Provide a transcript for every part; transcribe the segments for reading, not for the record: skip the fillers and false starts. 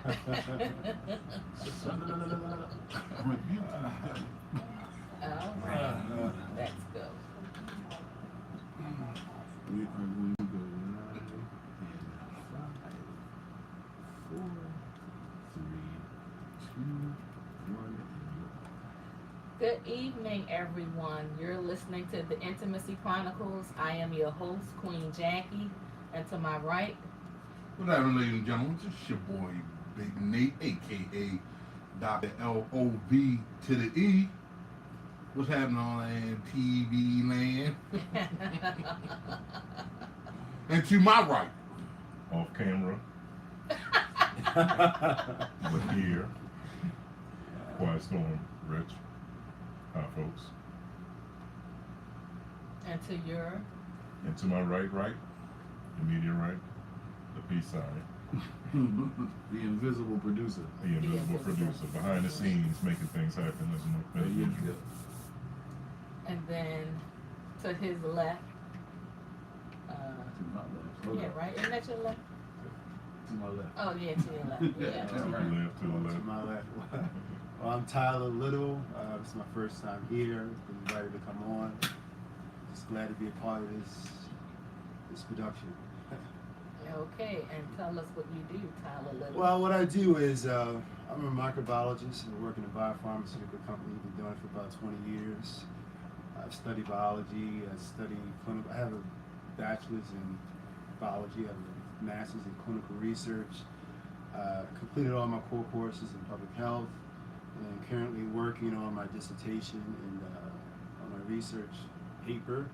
All right, let's go. We are going to go live in 5, 4, 3, 2, 1. Good evening, everyone. You're listening to the Intimacy Chronicles. I am your host, Queen Jackie, and to my right, Good afternoon, ladies and gentlemen. It's your boy, Big Nate, aka Dr. LOV to the E. What's happening on TV land? And to my right, Off camera, but here, Quiet Storm, Rich, hi folks. and to your And to my right, immediate right, the peace side, The invisible producer. the invisible producer, behind the scenes, making things happen as There you usual. go. and then to his left. To my left. Hold Yeah, up. right. Isn't that your left? To my left. Oh, yeah, to your left. Yeah. To the left, to the To left. my left. Well, I'm Tyler Little. This is my first time here. Been invited to come on. Just glad to be a part of this production. Okay, and tell us what you do, Tyler Little. Well, what I do is I'm a microbiologist and work in a biopharmaceutical company. Been doing it for about 20 years. I've studied biology. I study clinical. I have a bachelor's in biology. I have a master's in clinical research. Completed all my core courses in public health, and currently working on my dissertation and on my research paper,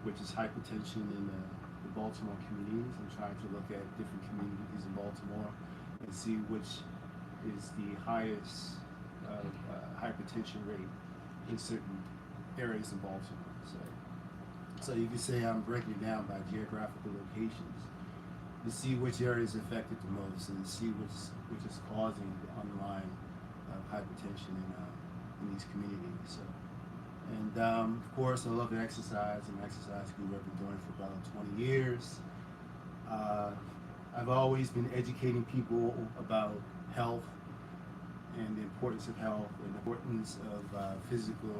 which is hypertension in the Baltimore communities. I'm trying to look at different communities in Baltimore and see which is the highest hypertension rate in certain areas in Baltimore. So you can say I'm breaking it down by geographical locations to see which area is affected the most and to see which is causing the underlying hypertension in these communities. So, and of course, I love to exercise. I'm an exercise guru. I've been doing it for about 20 years. I've always been educating people about health and the importance of health and the importance of physical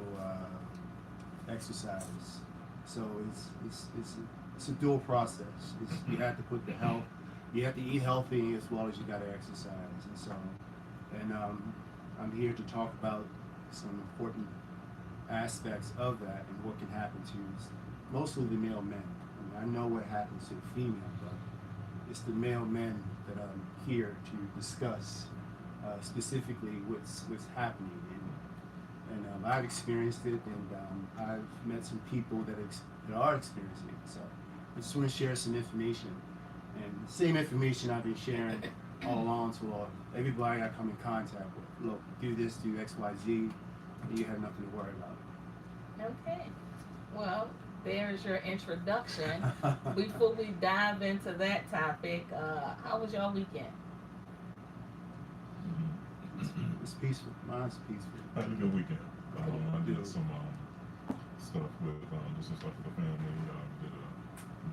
exercise. So it's a dual process. You have to put the health, you have to eat healthy as well as you got to exercise. And so, I'm here to talk about some important aspects of that and what can happen to mostly the male men. I know what happens to the female, but it's the male men that I'm here to discuss specifically what's happening. And I've experienced it, and I've met some people that are experiencing it. So I just want to share some information, and the same information I've been sharing all along to everybody I come in contact with. Look, do this, do X, Y, Z, and you have nothing to worry about. Okay. Well, there's your introduction. Before we dive into that topic, how was your weekend? It's peaceful. Mine's peaceful. I had a good weekend. I did some stuff with just some stuff with the family.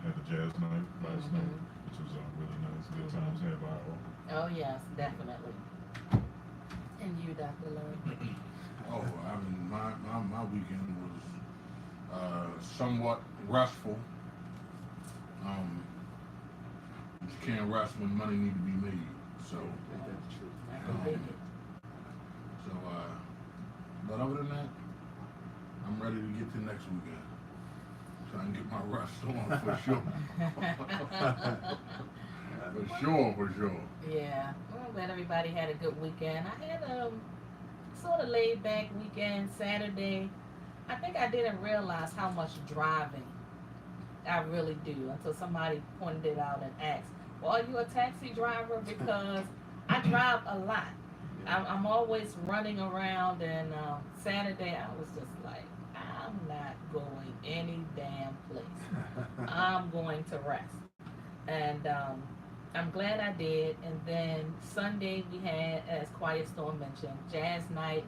Had a jazz night last night, which was really nice. Good times had by all. Oh, yes, definitely. And you, Dr. Love? oh, I mean, my weekend was somewhat restful. You can't rest when money need to be made. So, That's true. I can dig it. but other than that, I'm ready to get to next weekend. So I can get my rest on for sure. For sure. Yeah, well, I'm glad everybody had a good weekend. I had a sort of laid back weekend. Saturday, I think I didn't realize how much driving I really do until somebody pointed it out and asked, well, are you a taxi driver? Because I drive a lot. I'm always running around, and Saturday I was just like, I'm not going any damn place. I'm going to rest. And I'm glad I did. And then Sunday we had, as Quiet Storm mentioned, jazz night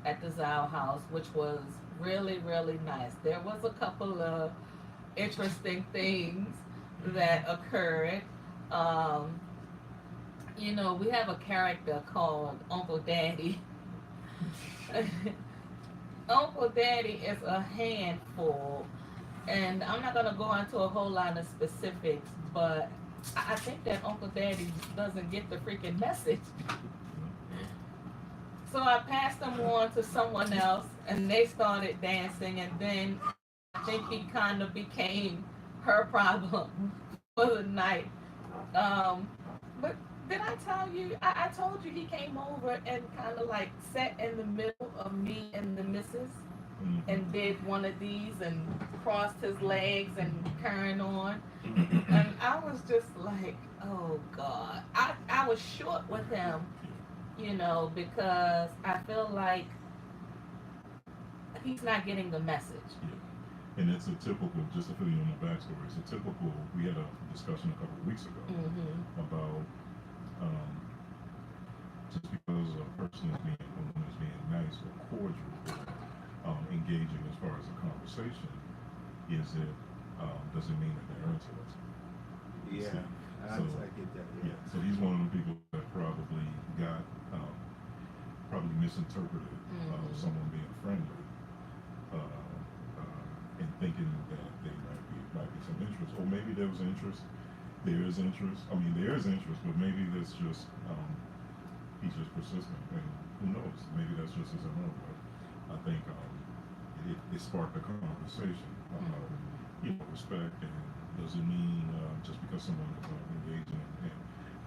at the Zao House, which was really, really nice. There was a couple of interesting things that occurred. You know, we have a character called Uncle Daddy. Uncle Daddy is a handful, and I'm not gonna go into a whole lot of specifics, but I think that Uncle Daddy doesn't get the freaking message. So I passed them on to someone else, and they started dancing, and then I think he kind of became her problem for the night. Um, but did I tell you? I told you he came over and kind of like sat in the middle of me and the missus and did one of these and crossed his legs and carrying on. And I was just like, oh God. I was short with him, you know, because I feel like he's not getting the message. And it's a typical, just to fill you in the backstory, it's a typical, we had a discussion a couple of weeks ago about um, just because a person is being, a woman is being nice or cordial or engaging as far as a conversation, is it, doesn't mean that they're interested. Yeah, So, I get that. yeah, so he's one of the people that probably got, probably misinterpreted someone being friendly. And thinking that there might be some interest, or maybe there was interest. There is interest. I mean, there is interest, but maybe that's just he's just persistent, and who knows? Maybe that's just his own. But I think it sparked a conversation about respect, and does it mean just because someone is engaging and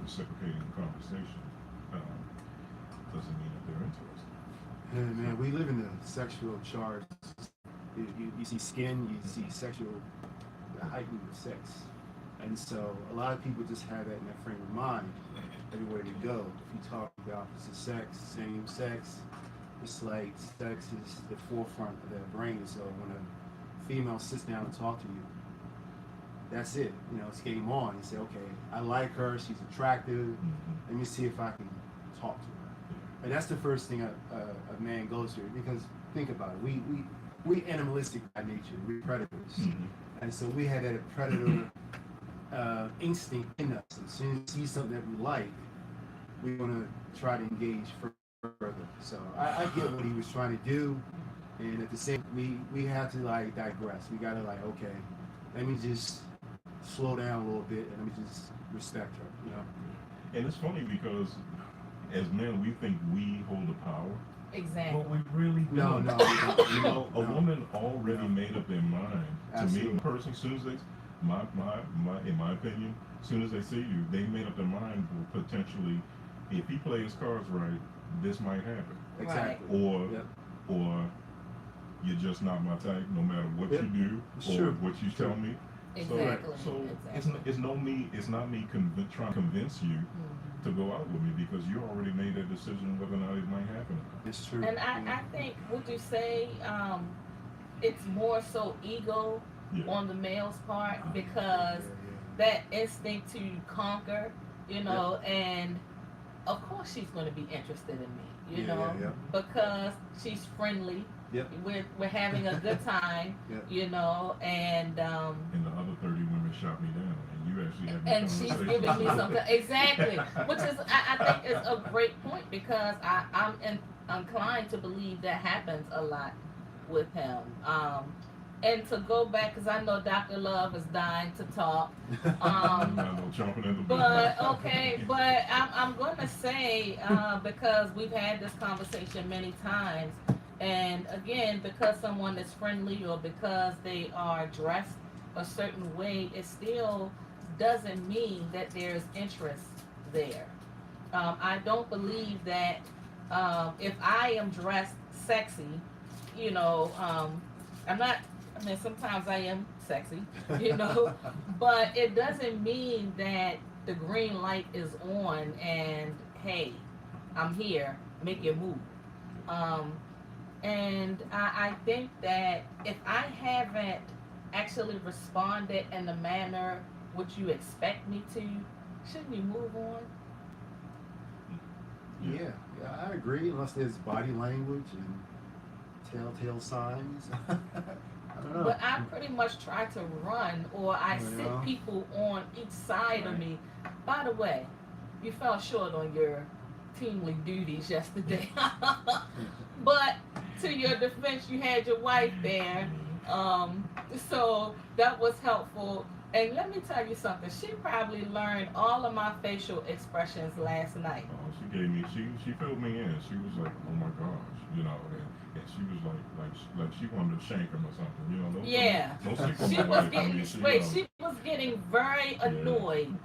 reciprocating the conversation doesn't mean that they're interested. Yeah, man, we live in a sexual charged. You see skin, you see sexual heightened sex, and so a lot of people just have that in their frame of mind everywhere they go. If you talk about opposite sex, same sex, it's like sex is the forefront of their brain. So when a female sits down and talks to you, that's it. You know, it's game on. You say, okay, I like her, she's attractive. Let me see if I can talk to her. And that's the first thing a man goes through, because think about it. We animalistic by nature. We're predators, and so we had that predator instinct in us. As soon as we see something that we like, we want to try to engage further. So I get what he was trying to do, and at the same, we have to like digress. We gotta like, okay, let me just slow down a little bit, and let me just respect her. You know. And it's funny because as men, we think we hold the power. Exactly. But we really don't. No. You know, a woman already made up their mind. Absolutely. To me, personally, as soon as they, in my opinion, as soon as they see you, they made up their mind for potentially, if he plays cards right, this might happen. Exactly. Or you're just not my type, no matter what you do or what you tell me. Exactly. So exactly. it's not me trying to convince you to go out with me, because you already made that decision whether or not it might happen. It's true. And I think, would you say it's more so ego on the male's part, because that instinct to conquer, you know, and of course she's going to be interested in me, you know, because she's friendly. We're having a good time, you know, and the other 30 women shot me down, and you actually have and she's giving me something exactly, which is I think is a great point, because I'm inclined to believe that happens a lot with him. And to go back, because I know Dr. Love is dying to talk. But okay, but I'm going to say, because we've had this conversation many times, and again, because someone is friendly or because they are dressed a certain way, it still doesn't mean that there's interest there. I don't believe that if I am dressed sexy, you know, I'm not, I mean, sometimes I am sexy, you know, but it doesn't mean that the green light is on and, hey, I'm here, make your move. And I think that if I haven't actually responded in the manner which you expect me to, shouldn't you move on? Yeah, I agree, unless there's body language and telltale signs. I don't know. But I pretty much try to run, or I sit people on each side of me. By the way, you fell short on your teamly duties yesterday. But to your defense, you had your wife there, so that was helpful. And let me tell you something. She probably learned all of my facial expressions last night. She gave me, she filled me in. She was like, oh my gosh, you know, and she was like she wanted to shank him or something, you know. Yeah. Don't sleep on She my was wife. I getting mean, she was getting very annoyed.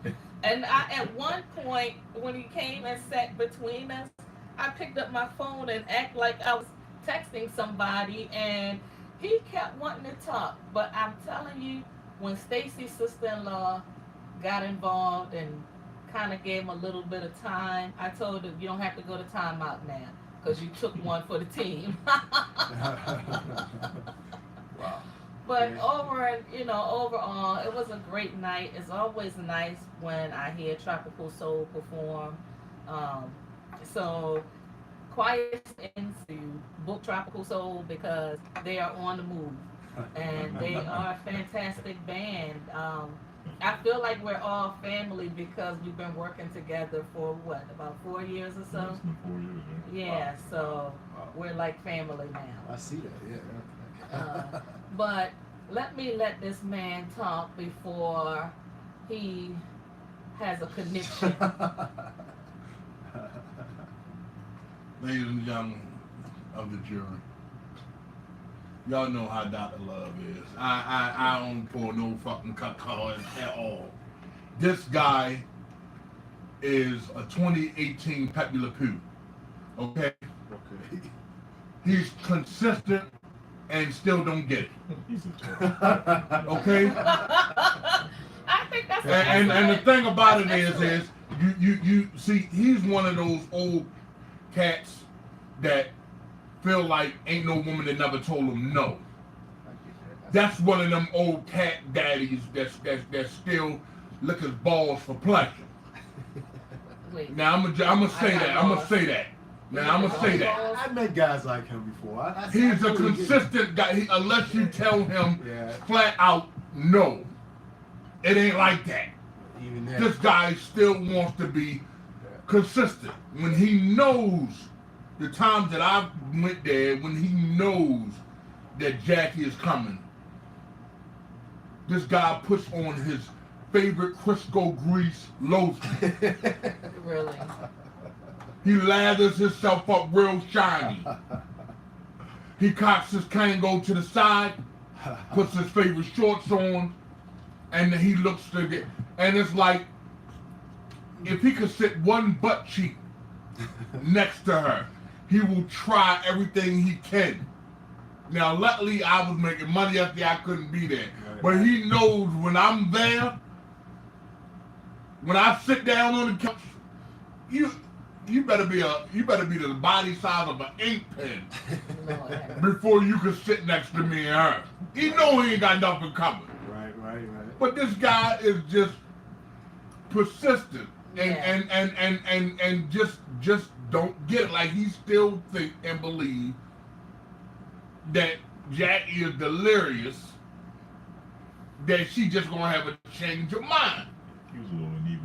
And at one point when he came and sat between us, I picked up my phone and act like I was texting somebody, and he kept wanting to talk. But I'm telling you, when Stacy's sister-in-law got involved and kind of gave him a little bit of time, I told her, you don't have to go to timeout now because you took one for the team. Wow. But overall, it was a great night. It's always nice when I hear Tropical Soul perform. So quiet into book Tropical Soul because they are on the move and they are a fantastic band. I feel like we're all family because we've been working together for about 4 years or so. It's been 4 years. Yeah, so Wow. we're like family now. I see that. Yeah. But let this man talk before he has a conniption. Ladies and gentlemen of the jury, y'all know how Dr. Love is. I don't pull no fucking cut cards at all. This guy is a 2018 Pepe Le Pew. Okay? Okay. He's consistent and still don't get it. He's a tough. Okay? I think that's And the thing about it is you see, he's one of those old cats that feel like ain't no woman that never told him no. That's one of them old cat daddies that still lick his balls for pleasure. Wait. Now I'm gonna say that. I'm gonna say that. Now I'm gonna say that. I met guys like him before. He's a consistent guy. Unless you tell him Yeah. flat out no, it ain't like that. Even then. This guy still wants to be consistent. When he knows the times that I went there, when he knows that Jackie is coming, this guy puts on his favorite Crisco grease lotion. Really? He lathers himself up real shiny. He cocks his Kango to the side, puts his favorite shorts on, and he looks to get, and it's like, if he could sit one butt cheek next to her, he will try everything he can. Now, luckily, I was making money yesterday, I couldn't be there. But he knows when I'm there, when I sit down on the couch, you better be the body size of an ink pen Lord. before you can sit next to me and her. He know he ain't got nothing coming. Right. But this guy is just persistent Yeah. and just don't get it. Like he still think and believe that Jackie is delirious, that she just gonna have a change of mind. He was a little inebriated.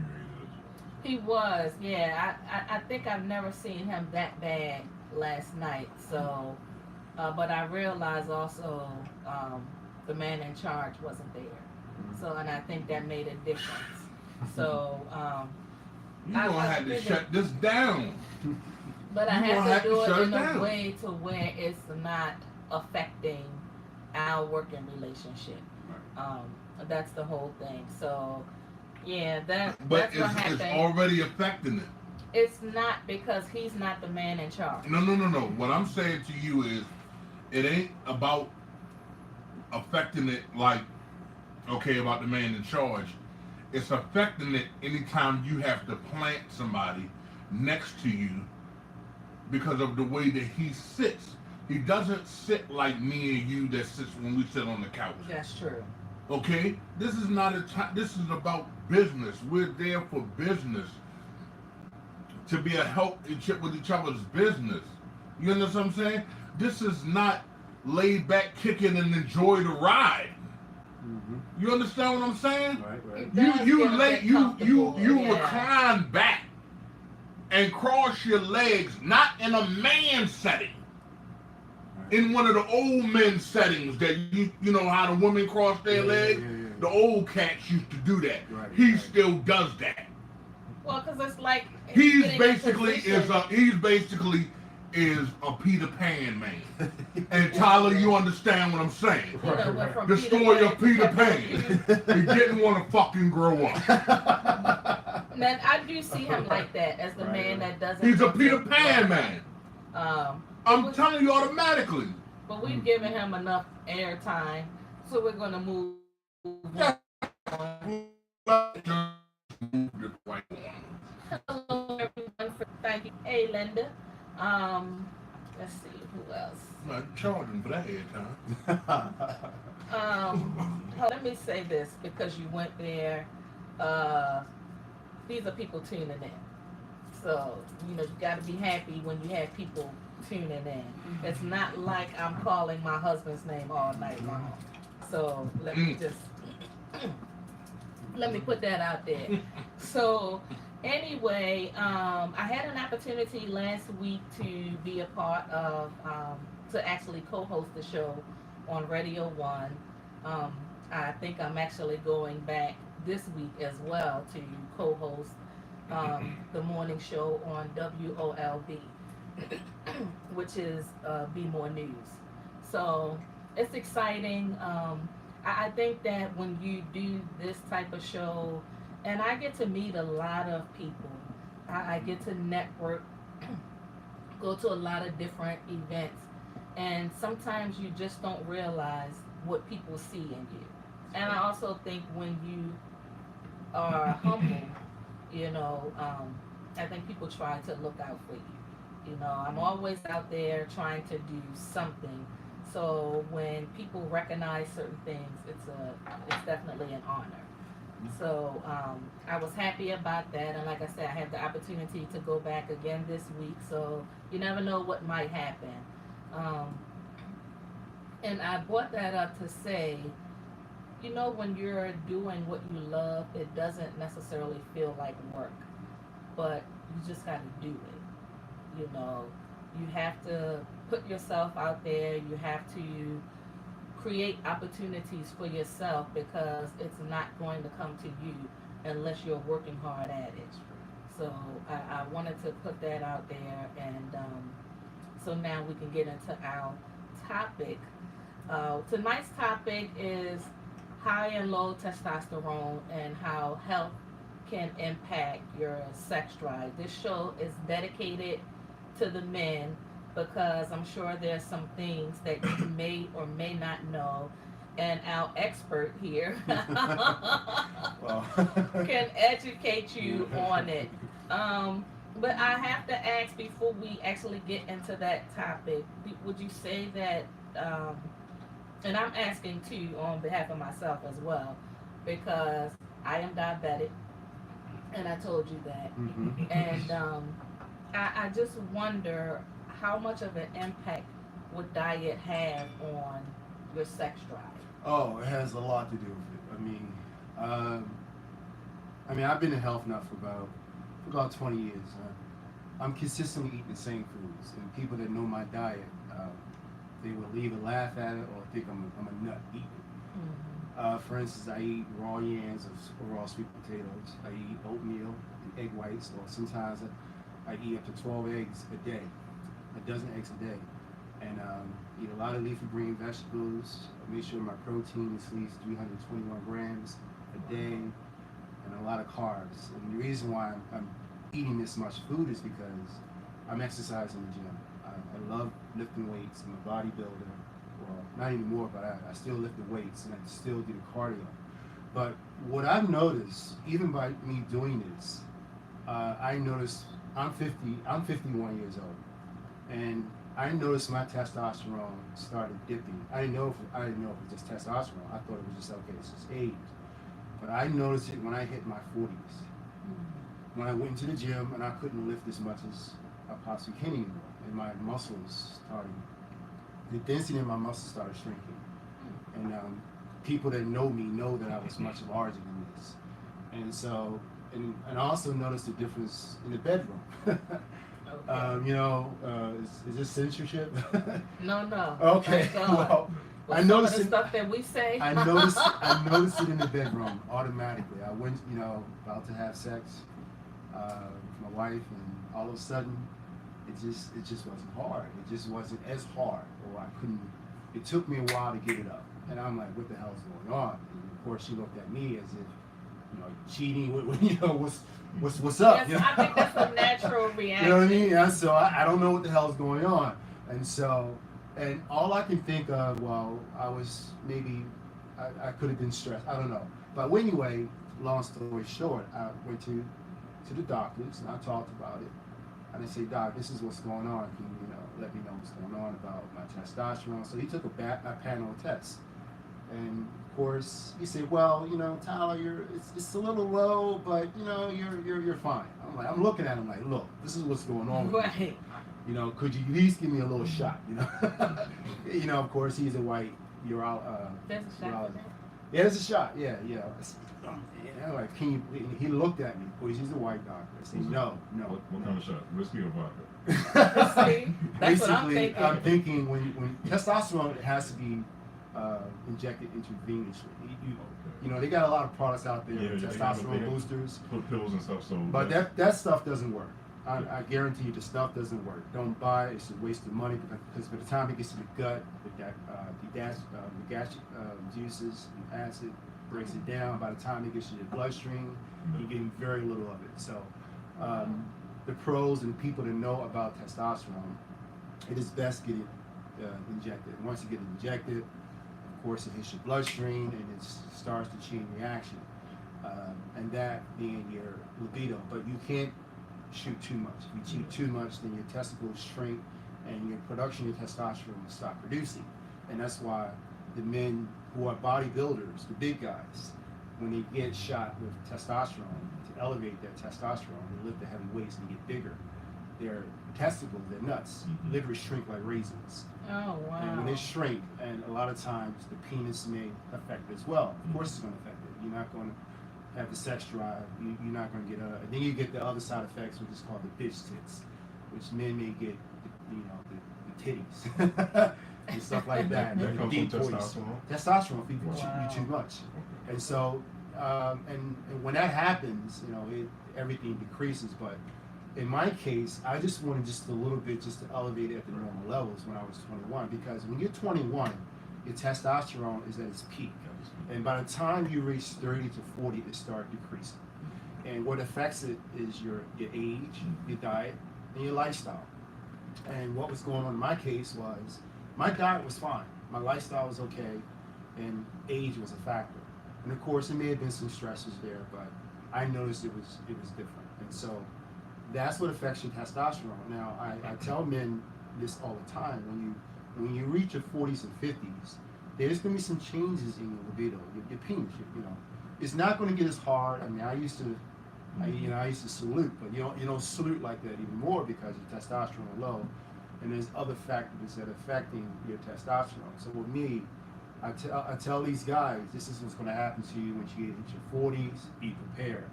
He was, yeah. I think I've never seen him that bad last night. So, but I realized also the man in charge wasn't there. So, and I think that made a difference. So, You gonna have to shut this down. but I You gonna have to do have to it shut in it a down. way to where it's not affecting our working relationship. That's the whole thing. So, yeah, But that's what it's happened. already affecting it. It's not because he's not the man in charge. No. What I'm saying to you is, it ain't about affecting it like, okay, about the man in charge. It's affecting it anytime you have to plant somebody next to you because of the way that he sits. He doesn't sit like me and you that sits when we sit on the couch. That's true. Okay? This is not a time, this is about business. We're there for business. To be a help with each other's business. You understand what I'm saying? This is not laid back, kicking and enjoy the ride. You understand what I'm saying? Right. It does You get a lay bit you comfortable, yeah. recline back and cross your legs, not in a man setting, in one of the old men settings that you know how the women cross their legs. The old cats used to do that. Right, He right. still does that. Well, because it's like He's getting in basically position. is a Peter Pan man. And Tyler, you understand what I'm saying? You know, went from The Peter story Pan of Peter to Pan. Captain He didn't want to fucking grow up. Man, I do see him like that as the man that doesn't. He's a want Peter to Pan grow man. up. I'm telling you automatically. But we've given him enough airtime, so we're gonna move on. Hello, everyone. Thank you. Hey, Linda. Let's see who else. I'm not charging for that airtime. Let me say this because you went there. These are people tuning in. So, you know, you got to be happy when you have people tuning in. It's not like I'm calling my husband's name all night long. So, let me just, let me put that out there. So, anyway, I had an opportunity last week to be a part of, to actually co-host the show on Radio 1. I think I'm actually going back this week as well to co-host the morning show on WOLB, which is Be More News. So it's exciting. I think that when you do this type of show, and I get to meet a lot of people, I get to network, go to a lot of different events, and sometimes you just don't realize what people see in you. And I also think when you are humble, you know, I think people try to look out for you. You know, I'm always out there trying to do something. So when people recognize certain things, it's definitely an honor. So I was happy about that, and like I said, I had the opportunity to go back again this week. So you never know what might happen. And I brought that up to say, you know, when you're doing what you love, it doesn't necessarily feel like work, but you just got to do it. You know, you have to put yourself out there. You have to create opportunities for yourself because it's not going to come to you unless you're working hard at it. So I wanted to put that out there, and so now we can get into our topic. Tonight's topic is high and low testosterone and how health can impact your sex drive. This show is dedicated to the men because I'm sure there's some things that you may or may not know, and our expert here can educate you on it. But I have to ask before we actually get into that topic, would you say that, and I'm asking too on behalf of myself as well, because I am diabetic, and I told you that. And I just wonder how much of an impact would diet have on your sex drive? Oh, it has a lot to do with it. I mean, I've been in health now for about 20 years. I'm consistently eating the same foods, and people that know my diet, they will either laugh at it or think I'm a nut eating. For instance, I eat raw yams or raw sweet potatoes. I eat oatmeal and egg whites, or sometimes I eat up to 12 eggs a day, a dozen eggs a day. And eat a lot of leafy green vegetables. I make sure my protein is at least 321 grams a day, and a lot of carbs. And the reason why I'm eating this much food is because I'm exercising in the gym. I love lifting weights. I'm a bodybuilder. Well, not anymore, but I still lift the weights and I still do the cardio. But what I've noticed, even by me doing this, I noticed I'm 51 years old, and I noticed my testosterone started dipping. I didn't know if it was just testosterone. I thought it was just okay, it's just age. But I noticed it when I hit my 40s. When I went into the gym and I couldn't lift as much as I possibly can anymore, and my muscles started, the density in my muscles started shrinking. And people that know me know that I was much larger than this. And so and I also noticed the difference in the bedroom. Okay. You know, is this censorship? No, no. Okay. Thank God. Well, With I some noticed of the it. stuff that we say. I noticed it in the bedroom automatically. I went, you know, about to have sex with my wife, and all of a sudden, it just wasn't hard. It just wasn't as hard, or I couldn't. It took me a while to get it up, and I'm like, what the hell's going on? And of course, she looked at me as if, you know, cheating. You know, what's up? Yes, You know? I think that's a natural reaction. You know what I mean? Yeah, so I don't know what the hell's going on. And so, and all I can think of, well, I was maybe, I could have been stressed. I don't know. But anyway, long story short, I went to the doctors and I talked about it. And I said, Doc, this is what's going on. Can you, let me know what's going on about my testosterone? So he took a panel of tests. And of course, he said, well, Tyler, it's a little low, but you're fine. I'm looking at him like, look, this is what's going on with Right. you. Could you at least give me a little shot? Of course, he's a white There's a shot for that. Yeah, there's a shot. Yeah. And I'm like, can you? He looked at me. Boy, he's a white doctor. I said, no. What kind of shot? Whiskey or vodka? See? That's what I'm Basically, thinking. I'm thinking when testosterone, it has to be injected intravenously. They got a lot of products out there, with testosterone boosters, Put pills and stuff. So, but that stuff doesn't work. I guarantee you, the stuff doesn't work. Don't buy it. It's a waste of money because by the time it gets to the gut, the gastric juices and acid breaks it down. By the time it gets to your bloodstream, you're getting very little of it. So, the pros and people that know about testosterone, it is best get it injected. Once you get it injected, of course, it hits your bloodstream and it starts the chain reaction, and that being your libido. But you can't shoot too much. If you shoot too much, then your testicles shrink and your production of testosterone will stop producing. And that's why the men who are bodybuilders, the big guys, when they get shot with testosterone to elevate their testosterone, they lift the heavy weights and they get bigger. Their testicles, their nuts, literally shrink like raisins. Oh, wow. And when they shrink, and a lot of times the penis may affect it as well. Of course, it's going to affect it. You're not going to have the sex drive. You're not going to get then you get the other side effects, which is called the bitch tits, which men may get, the titties and stuff like that. That And comes deep from voice. testosterone? Testosterone, if you Wow. too much. And so, and when that happens, everything decreases. But in my case, I just wanted just a little bit just to elevate it at the normal levels when I was 21. Because when you're 21, your testosterone is at its peak. And by the time you reach 30 to 40, it starts decreasing. And what affects it is your age, your diet, and your lifestyle. And what was going on in my case was my diet was fine. My lifestyle was okay, and age was a factor. And of course, there may have been some stresses there, but I noticed it was different. And so that's what affects your testosterone. Now, I tell men this all the time. When you reach your 40s and 50s, there's going to be some changes in your libido, your penis. It's not going to get as hard. I mean, I used to salute, but you don't salute like that anymore because your testosterone is low, and there's other factors that are affecting your testosterone. So with me, I tell these guys, this is what's going to happen to you when you hit your 40s. Be prepared,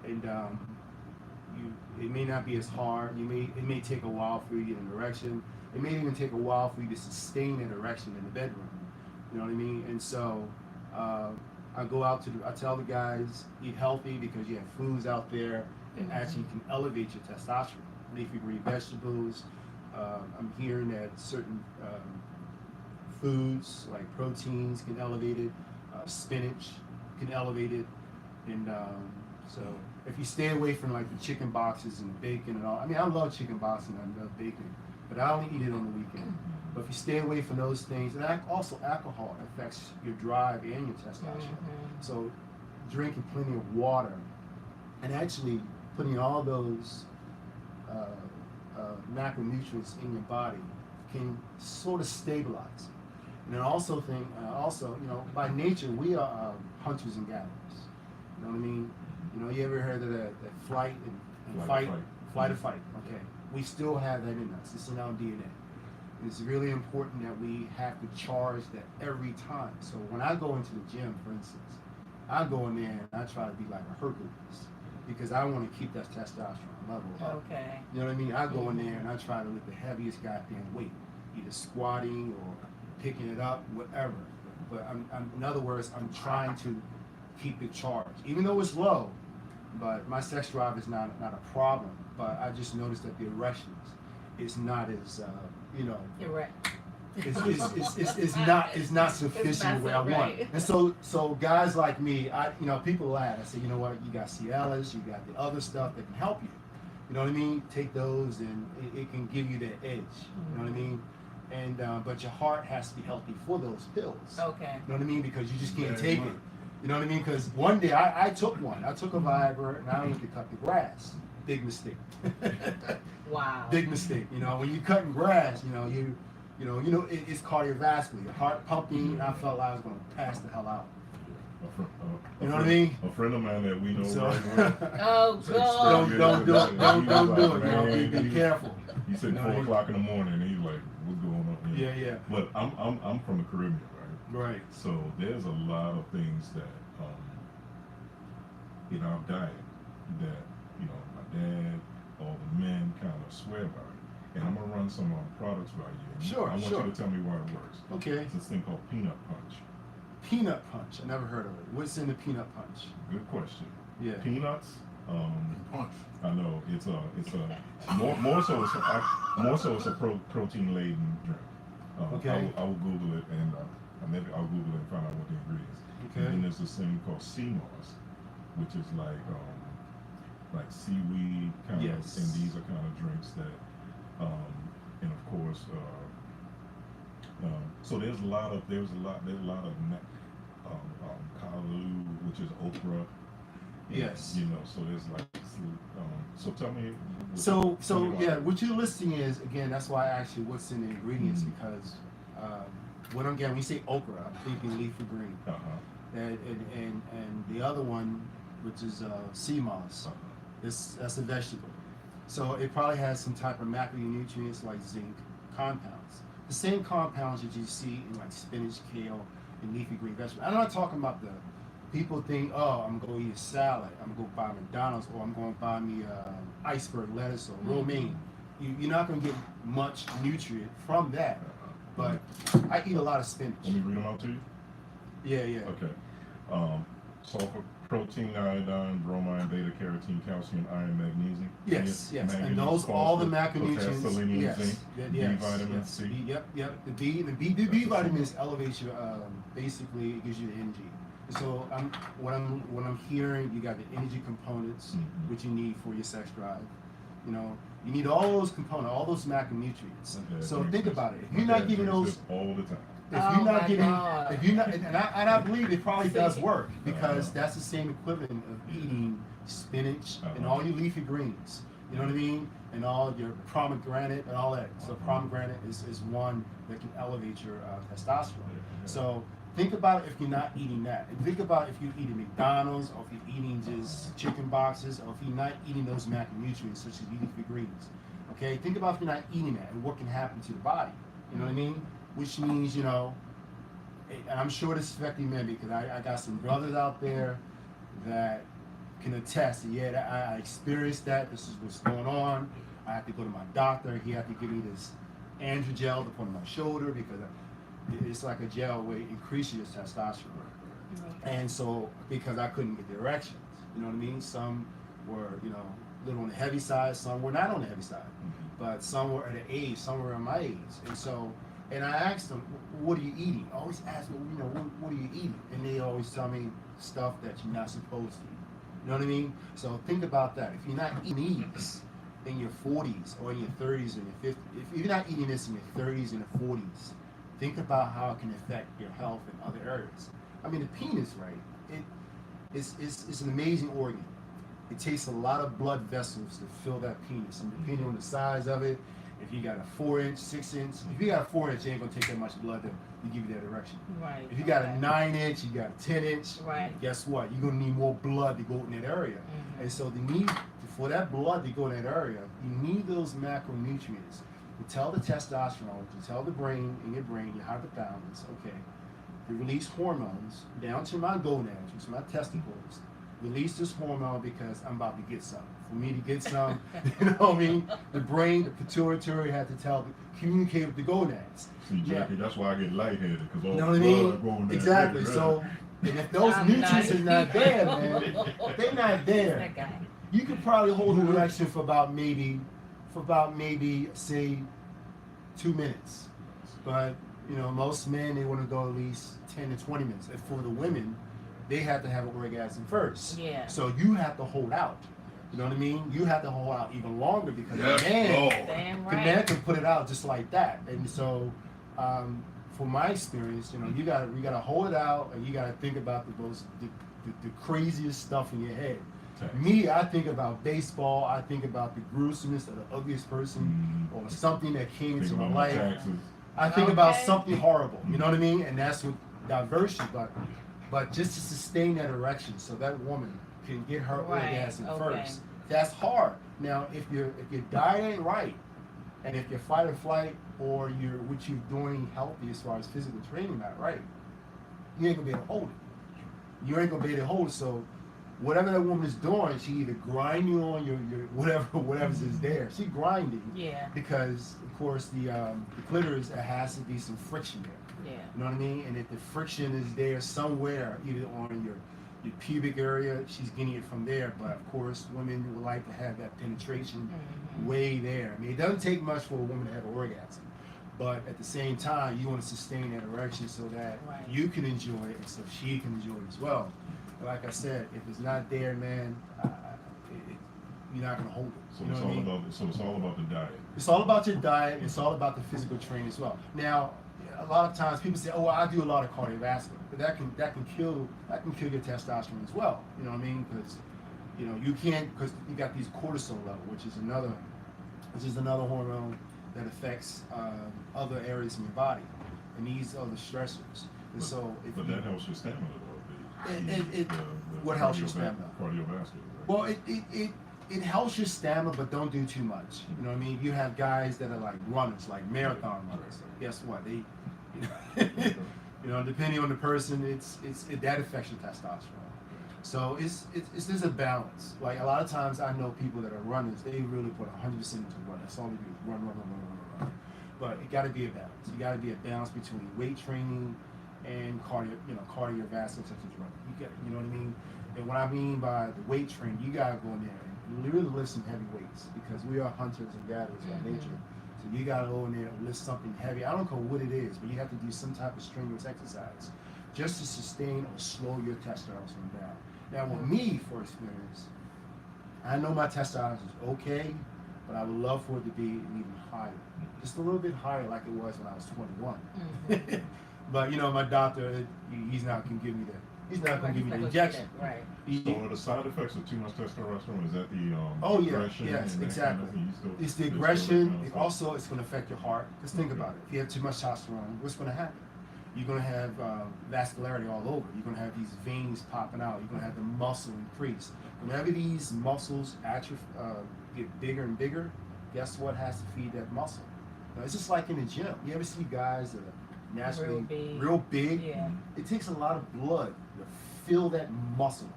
and it may not be as hard. It may take a while for you to get an erection. It may even take a while for you to sustain an erection in the bedroom. You know what I mean? And so I go out I tell the guys, eat healthy because you have foods out there that actually can elevate your testosterone. Leafy green vegetables. I'm hearing that certain foods like proteins can elevate it. Spinach can elevate it. And so if you stay away from like the chicken boxes and bacon and all. I mean, I love chicken boxes and I love bacon, but I only eat it on the weekend. But if you stay away from those things, and also alcohol affects your drive and your testosterone. So drinking plenty of water and actually putting all those macronutrients in your body can sort of stabilize it. And then also by nature, we are hunters and gatherers. You know what I mean? You ever heard of that flight and fight or fight? Okay. We still have that in us. It's in our DNA. It's really important that we have to charge that every time. So when I go into the gym, for instance, I go in there and I try to be like a Hercules because I want to keep that testosterone level up. Okay. You know what I mean? I go in there and I try to lift the heaviest goddamn weight, either squatting or picking it up, whatever. But in other words, I'm trying to keep it charged, even though it's low. But my sex drive is not a problem. But I just noticed that the erections is not as You're right. it's not sufficient the way I want. right. And so guys like me, people laugh. I say, you know what? You got Cialis, you got the other stuff that can help you. You know what I mean? Take those, and it can give you that edge. You know what I mean? And but your heart has to be healthy for those pills. Okay. You know what I mean? Because you just can't Very take much. it. You know what I mean? Because one day I took one. I took a Viagra, and I went to cut the grass. Big mistake. Wow. Big mistake. You know, when you're cutting grass, it's cardiovascular, your heart pumping. And I felt like I was going to pass the hell out. You know what I mean? A friend of mine that we know So- very well. Oh God. Don't do it. Don't do it. You know, Man, be careful. He said You know 4 what I mean? o'clock in the morning, and he's like, "What's going on?" You know? Yeah. But I'm from the Caribbean, right? Right. So there's a lot of things that in our diet that my dad, all the men kind of swear by. And I'm gonna run some products by you. And Sure, I want sure. you to tell me why it works. Okay. It's this thing called peanut punch. Peanut punch. I never heard of it. What's in the peanut punch? Good question. Yeah. Peanuts. Punch. I know it's a more so it's a protein laden drink. Okay. I will Google it and I'll Google it and find out what the ingredients. Okay. And then there's this thing called sea moss, which is like seaweed kind Yes. of, and these are kind of drinks that, and of course, so there's a lot of kalu, which is okra. And, Yes. So there's so tell me. So tell me why. yeah, what you're listing is, again, that's why I asked you what's in the ingredients, because when we say okra, I'm thinking leafy green, and the other one, which is sea moss, that's a vegetable. So it probably has some type of macronutrients like zinc compounds, the same compounds that you see in like spinach, kale, and leafy green vegetables. I'm not talking about the people think, oh, I'm gonna go eat a salad, I'm gonna go buy McDonald's, or I'm gonna buy me iceberg lettuce or romaine. You're not gonna get much nutrient from that. But I eat a lot of spinach. Let me read them out to you. Yeah. Okay. Sulfur, protein, iodine, bromine, beta carotene, calcium, iron, magnesium. Yes. And manganese, those, all the phosphorus, potassium, macronutrients. selenium, Yes. zinc, Yes. B vitamin, Yes. C. Yep. The B vitamins elevates your, basically it gives you the energy. So what I'm hearing, you got the energy components, which you need for your sex drive. You need all those components, all those macronutrients. So think about it. If you're not getting those all the time. if you're not getting, God. if you're not, and I believe it probably does work, because that's the same equivalent of eating spinach and all your leafy greens. You know what I mean? And all your pomegranate and all that. So pomegranate is one that can elevate your testosterone. So think about if you're not eating that. And think about if you're eating McDonald's, or if you're eating just chicken boxes, or if you're not eating those macronutrients such as leafy greens. Okay? Think about if you're not eating that and what can happen to the body. You know what I mean? Which means, and I'm sure this is affecting men, because I got some brothers out there that can attest. I experienced that. This is what's going on. I have to go to my doctor. He had to give me this androgel to put on my shoulder, because it's like a gel where it increases your testosterone. And so, because I couldn't get the erections, you know what I mean? Some were, a little on the heavy side, some were not on the heavy side. But some were at an age, some were at my age. And I asked them, what are you eating? I always ask them, what are you eating? And they always tell me stuff that you're not supposed to eat. You know what I mean? So think about that. If you're not eating these in your 40s or in your 30s and your 50s, if you're not eating this in your 30s and your 40s, think about how it can affect your health in other areas. I mean, the penis, right? It's an amazing organ. It takes a lot of blood vessels to fill that penis. And depending on the size of it, if you got a 4-inch, 6-inch, if you got a 4-inch, it ain't gonna take that much blood to give you that erection. Right. If you got a 9-inch, you got a 10-inch, Right. guess what? You're gonna need more blood to go in that area. And so the need for that blood to go in that area, you need those macronutrients to tell the testosterone, to tell the brain, your hypothalamus, okay, to release hormones down to my gonads, which is my testicles, release this hormone because I'm about to get some. For me to get some, you know what I mean? The brain, the pituitary had to communicate with the gonads. See, Jackie, that's why I get lightheaded, because all You know the what I mean? blood going there. Exactly. So, and if those nutrients are not there, man, if they're not there, That guy. you could probably hold an erection for about maybe say 2 minutes. But you know, most men, they want to go at least 10 to 20 minutes. And for the women, they have to have an orgasm first. Yeah. So you have to hold out. You know what I mean? You have to hold out even longer because Yes, the man, Lord. Damn the man right. can put it out just like that. And so, from my experience, you know, you gotta hold it out, and you gotta think about the craziest stuff in your head. Me, I think about baseball. I think about the gruesomeness of the ugliest person, or something that came into my life. Taxes. I think about Okay. something horrible. You know what I mean? And that's what diverts you. But just to sustain that erection, so that woman can get her Right, orgasm okay. first. That's hard. Now, if your diet ain't right, and if your fight or flight or what you're doing healthy as far as physical training not right, you ain't gonna be able to hold it. You ain't gonna be able to hold it. So whatever that woman is doing, she either grinding on your whatever's is there. She grinding Yeah. because of course the clitoris, there has to be some friction there. Yeah. You know what I mean? And if the friction is there somewhere, either on your pubic area, she's getting it from there. But of course, women would like to have that penetration way there. I mean, it doesn't take much for a woman to have an orgasm. But at the same time, you want to sustain that erection so that Right. you can enjoy it and so she can enjoy it as well. But like I said, if it's not there, man, you're not going to hold it. So You know it's what I all mean? about. It's all about the diet. It's all about your diet. It's all about the physical training as well. Now, a lot of times people say, "Oh, well, I do a lot of cardiovascular," but that can kill your testosterone as well. You know what I mean? Because you know you can't, because you got these cortisol level, which is another hormone that affects other areas in your body, and these are the stressors. And so, if But you, that helps your stamina, though. What helps your stamina? Cardiovascular. Right? well, it helps your stamina, but don't do too much. You know what I mean? You have guys that are like runners, like marathon runners. Guess what? They, you know, depending on the person, that affects your testosterone. So it's there's a balance. Like a lot of times, I know people that are runners. They really put 100% into run. That's all they do: run. But it got to be a balance. You got to be a balance between weight training and cardiovascular, such as running. You know what I mean? And what I mean by the weight training, you gotta go in there and really lift some heavy weights, because we are hunters and gatherers by nature. So you gotta go in there and lift something heavy. I don't know what it is, but you have to do some type of strenuous exercise just to sustain or slow your testosterone down. Now, with me, for experience, I know my testosterone is okay, but I would love for it to be even higher, just a little bit higher, like it was when I was 21. But you know, my doctor, he's not gonna give me that. He's not gonna give me the injection. Right. So are the side effects of too much testosterone, is that the Oh yeah, aggression? yes, and that exactly. kind of thing? You still- It's the there's still aggression. that kind of Also, it's gonna affect your heart. Just think about it. If you have too much testosterone, what's gonna happen? You're gonna have vascularity all over. You're gonna have these veins popping out. You're gonna have the muscle increase. Whenever these muscles get bigger and bigger, guess what has to feed that muscle? Now, it's just like in the gym. You ever see guys that are naturally real big? Yeah. It takes a lot of blood to fill that muscle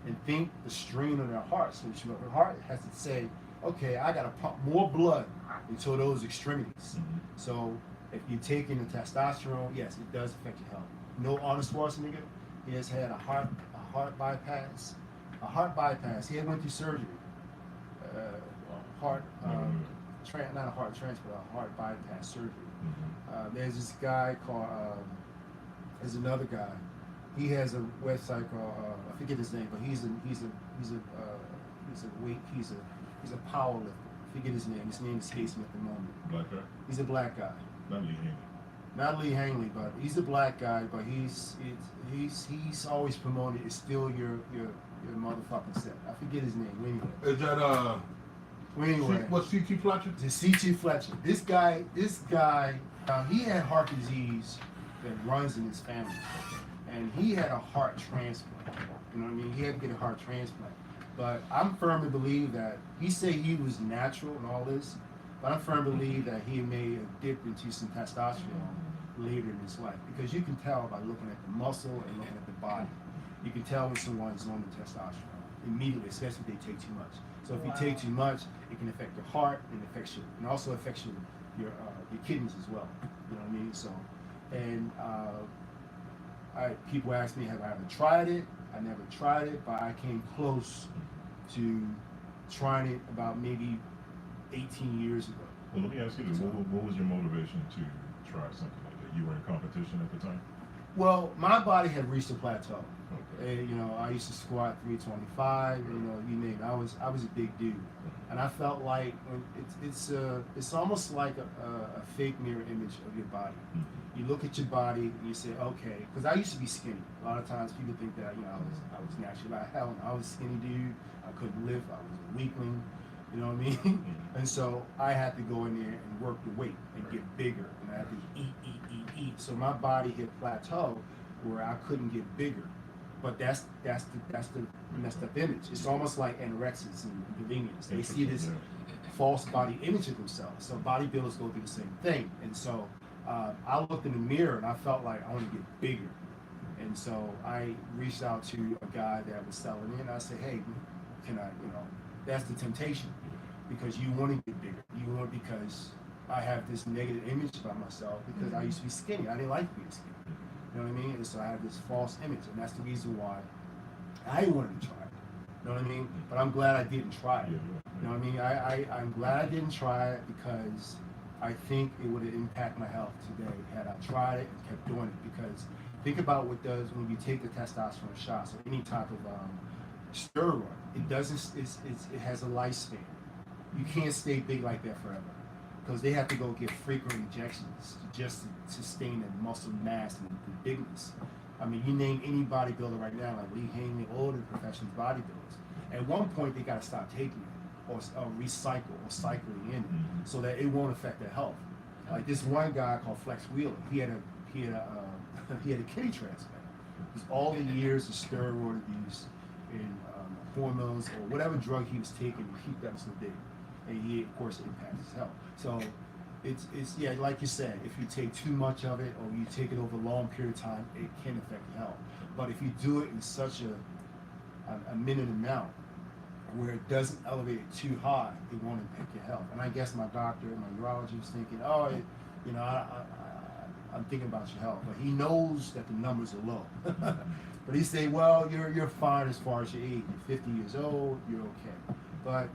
and think the strain on their heart. So your heart has to say, okay, I gotta pump more blood into those extremities. So if you're taking the testosterone, yes, it does affect your health. No, Arnold Schwarzenegger, he has had a heart bypass. A heart bypass. He had went through surgery. Not a heart transplant, a heart bypass surgery. There's this guy called. There's another guy. He has a website called I forget his name, but he's a power lifter. I forget his name. His name escapes me at the moment. Black guy? He's a black guy. Not Lee Haney. Not Lee Hanley, but he's a black guy. But he's always promoted. It's still your motherfucking set. I forget his name. Anyway. Is that Anyway. What's C.T. Fletcher? To C.T. Fletcher. This guy, he had heart disease that runs in his family. And he had a heart transplant. You know what I mean? He had to get a heart transplant. But I'm firmly believe that, he said he was natural and all this, but I'm firmly believe that he may have dipped into some testosterone later in his life. Because you can tell by looking at the muscle and looking at the body. You can tell when someone's on the testosterone immediately, especially if they take too much. So if Wow. you take too much, it can affect your heart and also affects your kidneys as well. You know what I mean? So, and people ask me, have I ever tried it? I never tried it, but I came close to trying it about maybe 18 years ago. Well, let me ask you this: what was your motivation to try something like that? You were in competition at the time. Well, my body had reached a plateau. Okay. And, I used to squat 325. You name it. I was a big dude, and I felt like it's almost like a fake mirror image of your body. Mm-hmm. You look at your body and you say, okay, because I used to be skinny. A lot of times people think that I was naturally like hell. I was a skinny dude. I couldn't lift. I was a weakling. You know what I mean? Mm-hmm. And so I had to go in there and work the weight and get bigger, and I had to eat. So my body hit plateau where I couldn't get bigger. But that's the messed up image. It's almost like anorexics and bulimians. They see this false body image of themselves. So bodybuilders go through the same thing. And so I looked in the mirror and I felt like I want to get bigger. And so I reached out to a guy that was selling it, and I said, hey, can I, that's the temptation, because you want to get bigger. You want, because I have this negative image about myself because I used to be skinny. I didn't like being skinny. You know what I mean? And so I have this false image, and that's the reason why I wanted to try it. You know what I mean? But I'm glad I didn't try it. You know what I mean? I'm glad I didn't try it, because I think it would have impacted my health today had I tried it and kept doing it. Because think about what does when you take the testosterone shots or any type of steroid. It doesn't. It has a lifespan. You can't stay big like that forever, because they have to go get frequent injections just to sustain the muscle mass and the bigness. I mean, you name any bodybuilder right now, like Lee Haney, all the professional bodybuilders, at one point they got to stop taking it or recycle or cycling in it so that it won't affect their health. Like this one guy called Flex Wheeler, he had a kidney transplant. Because all the years of steroid abuse and hormones or whatever drug he was taking to keep that so big, and he of course impacts his health. So it's yeah, like you said, if you take too much of it or you take it over a long period of time, it can affect your health. But if you do it in such a minimum amount where it doesn't elevate it too high, it won't impact your health. And I guess my doctor, my urologist, was thinking, I'm thinking about your health, but he knows that the numbers are low. But he say, well, you're fine as far as your age. You're 50 years old, you're okay. But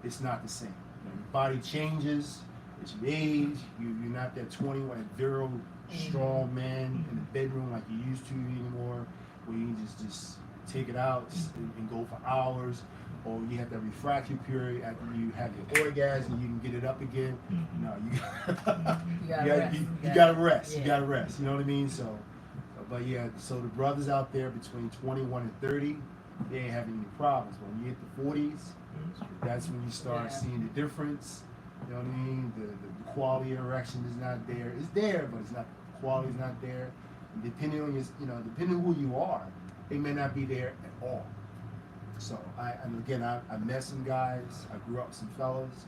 it's not the same. Your body changes. It's your age. You're not that 21, virile, strong man in the bedroom like you used to anymore, where you can just take it out and go for hours, or you have that refractory period after you have your orgasm, you can get it up again. No, you gotta rest. Yeah. You gotta rest. You know what I mean? So, but yeah, so the brothers out there between 21 and 30, they ain't having any problems. But when you hit the 40s, that's when you start seeing the difference. You know what I mean? The quality of erection is not there. It's there, but it's not. The quality's not there. And depending on depending on who you are, it may not be there at all. So I met some guys. I grew up with some fellas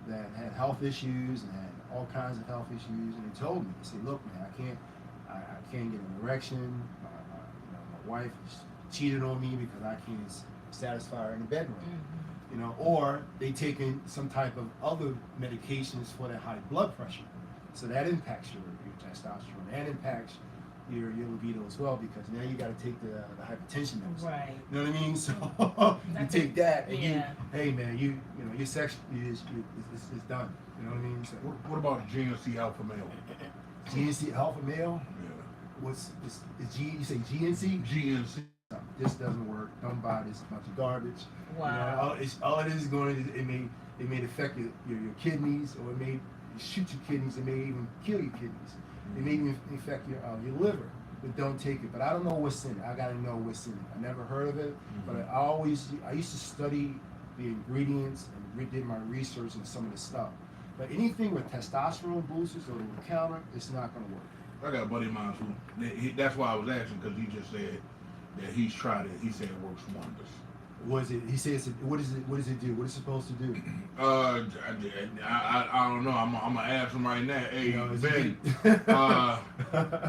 that had health issues and had all kinds of health issues, and they told me, they said, "Look, man, I can't get an erection. My wife cheated on me because I can't satisfy her in the bedroom." Or they taking some type of other medications for that high blood pressure. So that impacts your testosterone. That impacts your libido as well, because now you got to take the hypertension medicine. Right. You know what I mean? So you take that, and hey man, your sex is done. You know what I mean? So, What about GNC alpha male? GNC alpha male? Yeah. You say GNC? GNC. This doesn't work. Don't buy this bunch of garbage. Wow. All it is it may affect your kidneys, or it may shoot your kidneys. It may even kill your kidneys. It may even affect your liver. But don't take it. But I don't know what's in it. I gotta know what's in it. I never heard of it, but I used to study the ingredients and did my research on some of the stuff. But anything with testosterone boosters or the counter, it's not gonna work. I got a buddy of mine who, that's why I was asking, because he just said that he's tried it. He said it works wonders. Was it? He says, what is it? What does it do? What is it supposed to do? I don't know. I'm gonna ask him right now. Hey, Is Ben, it-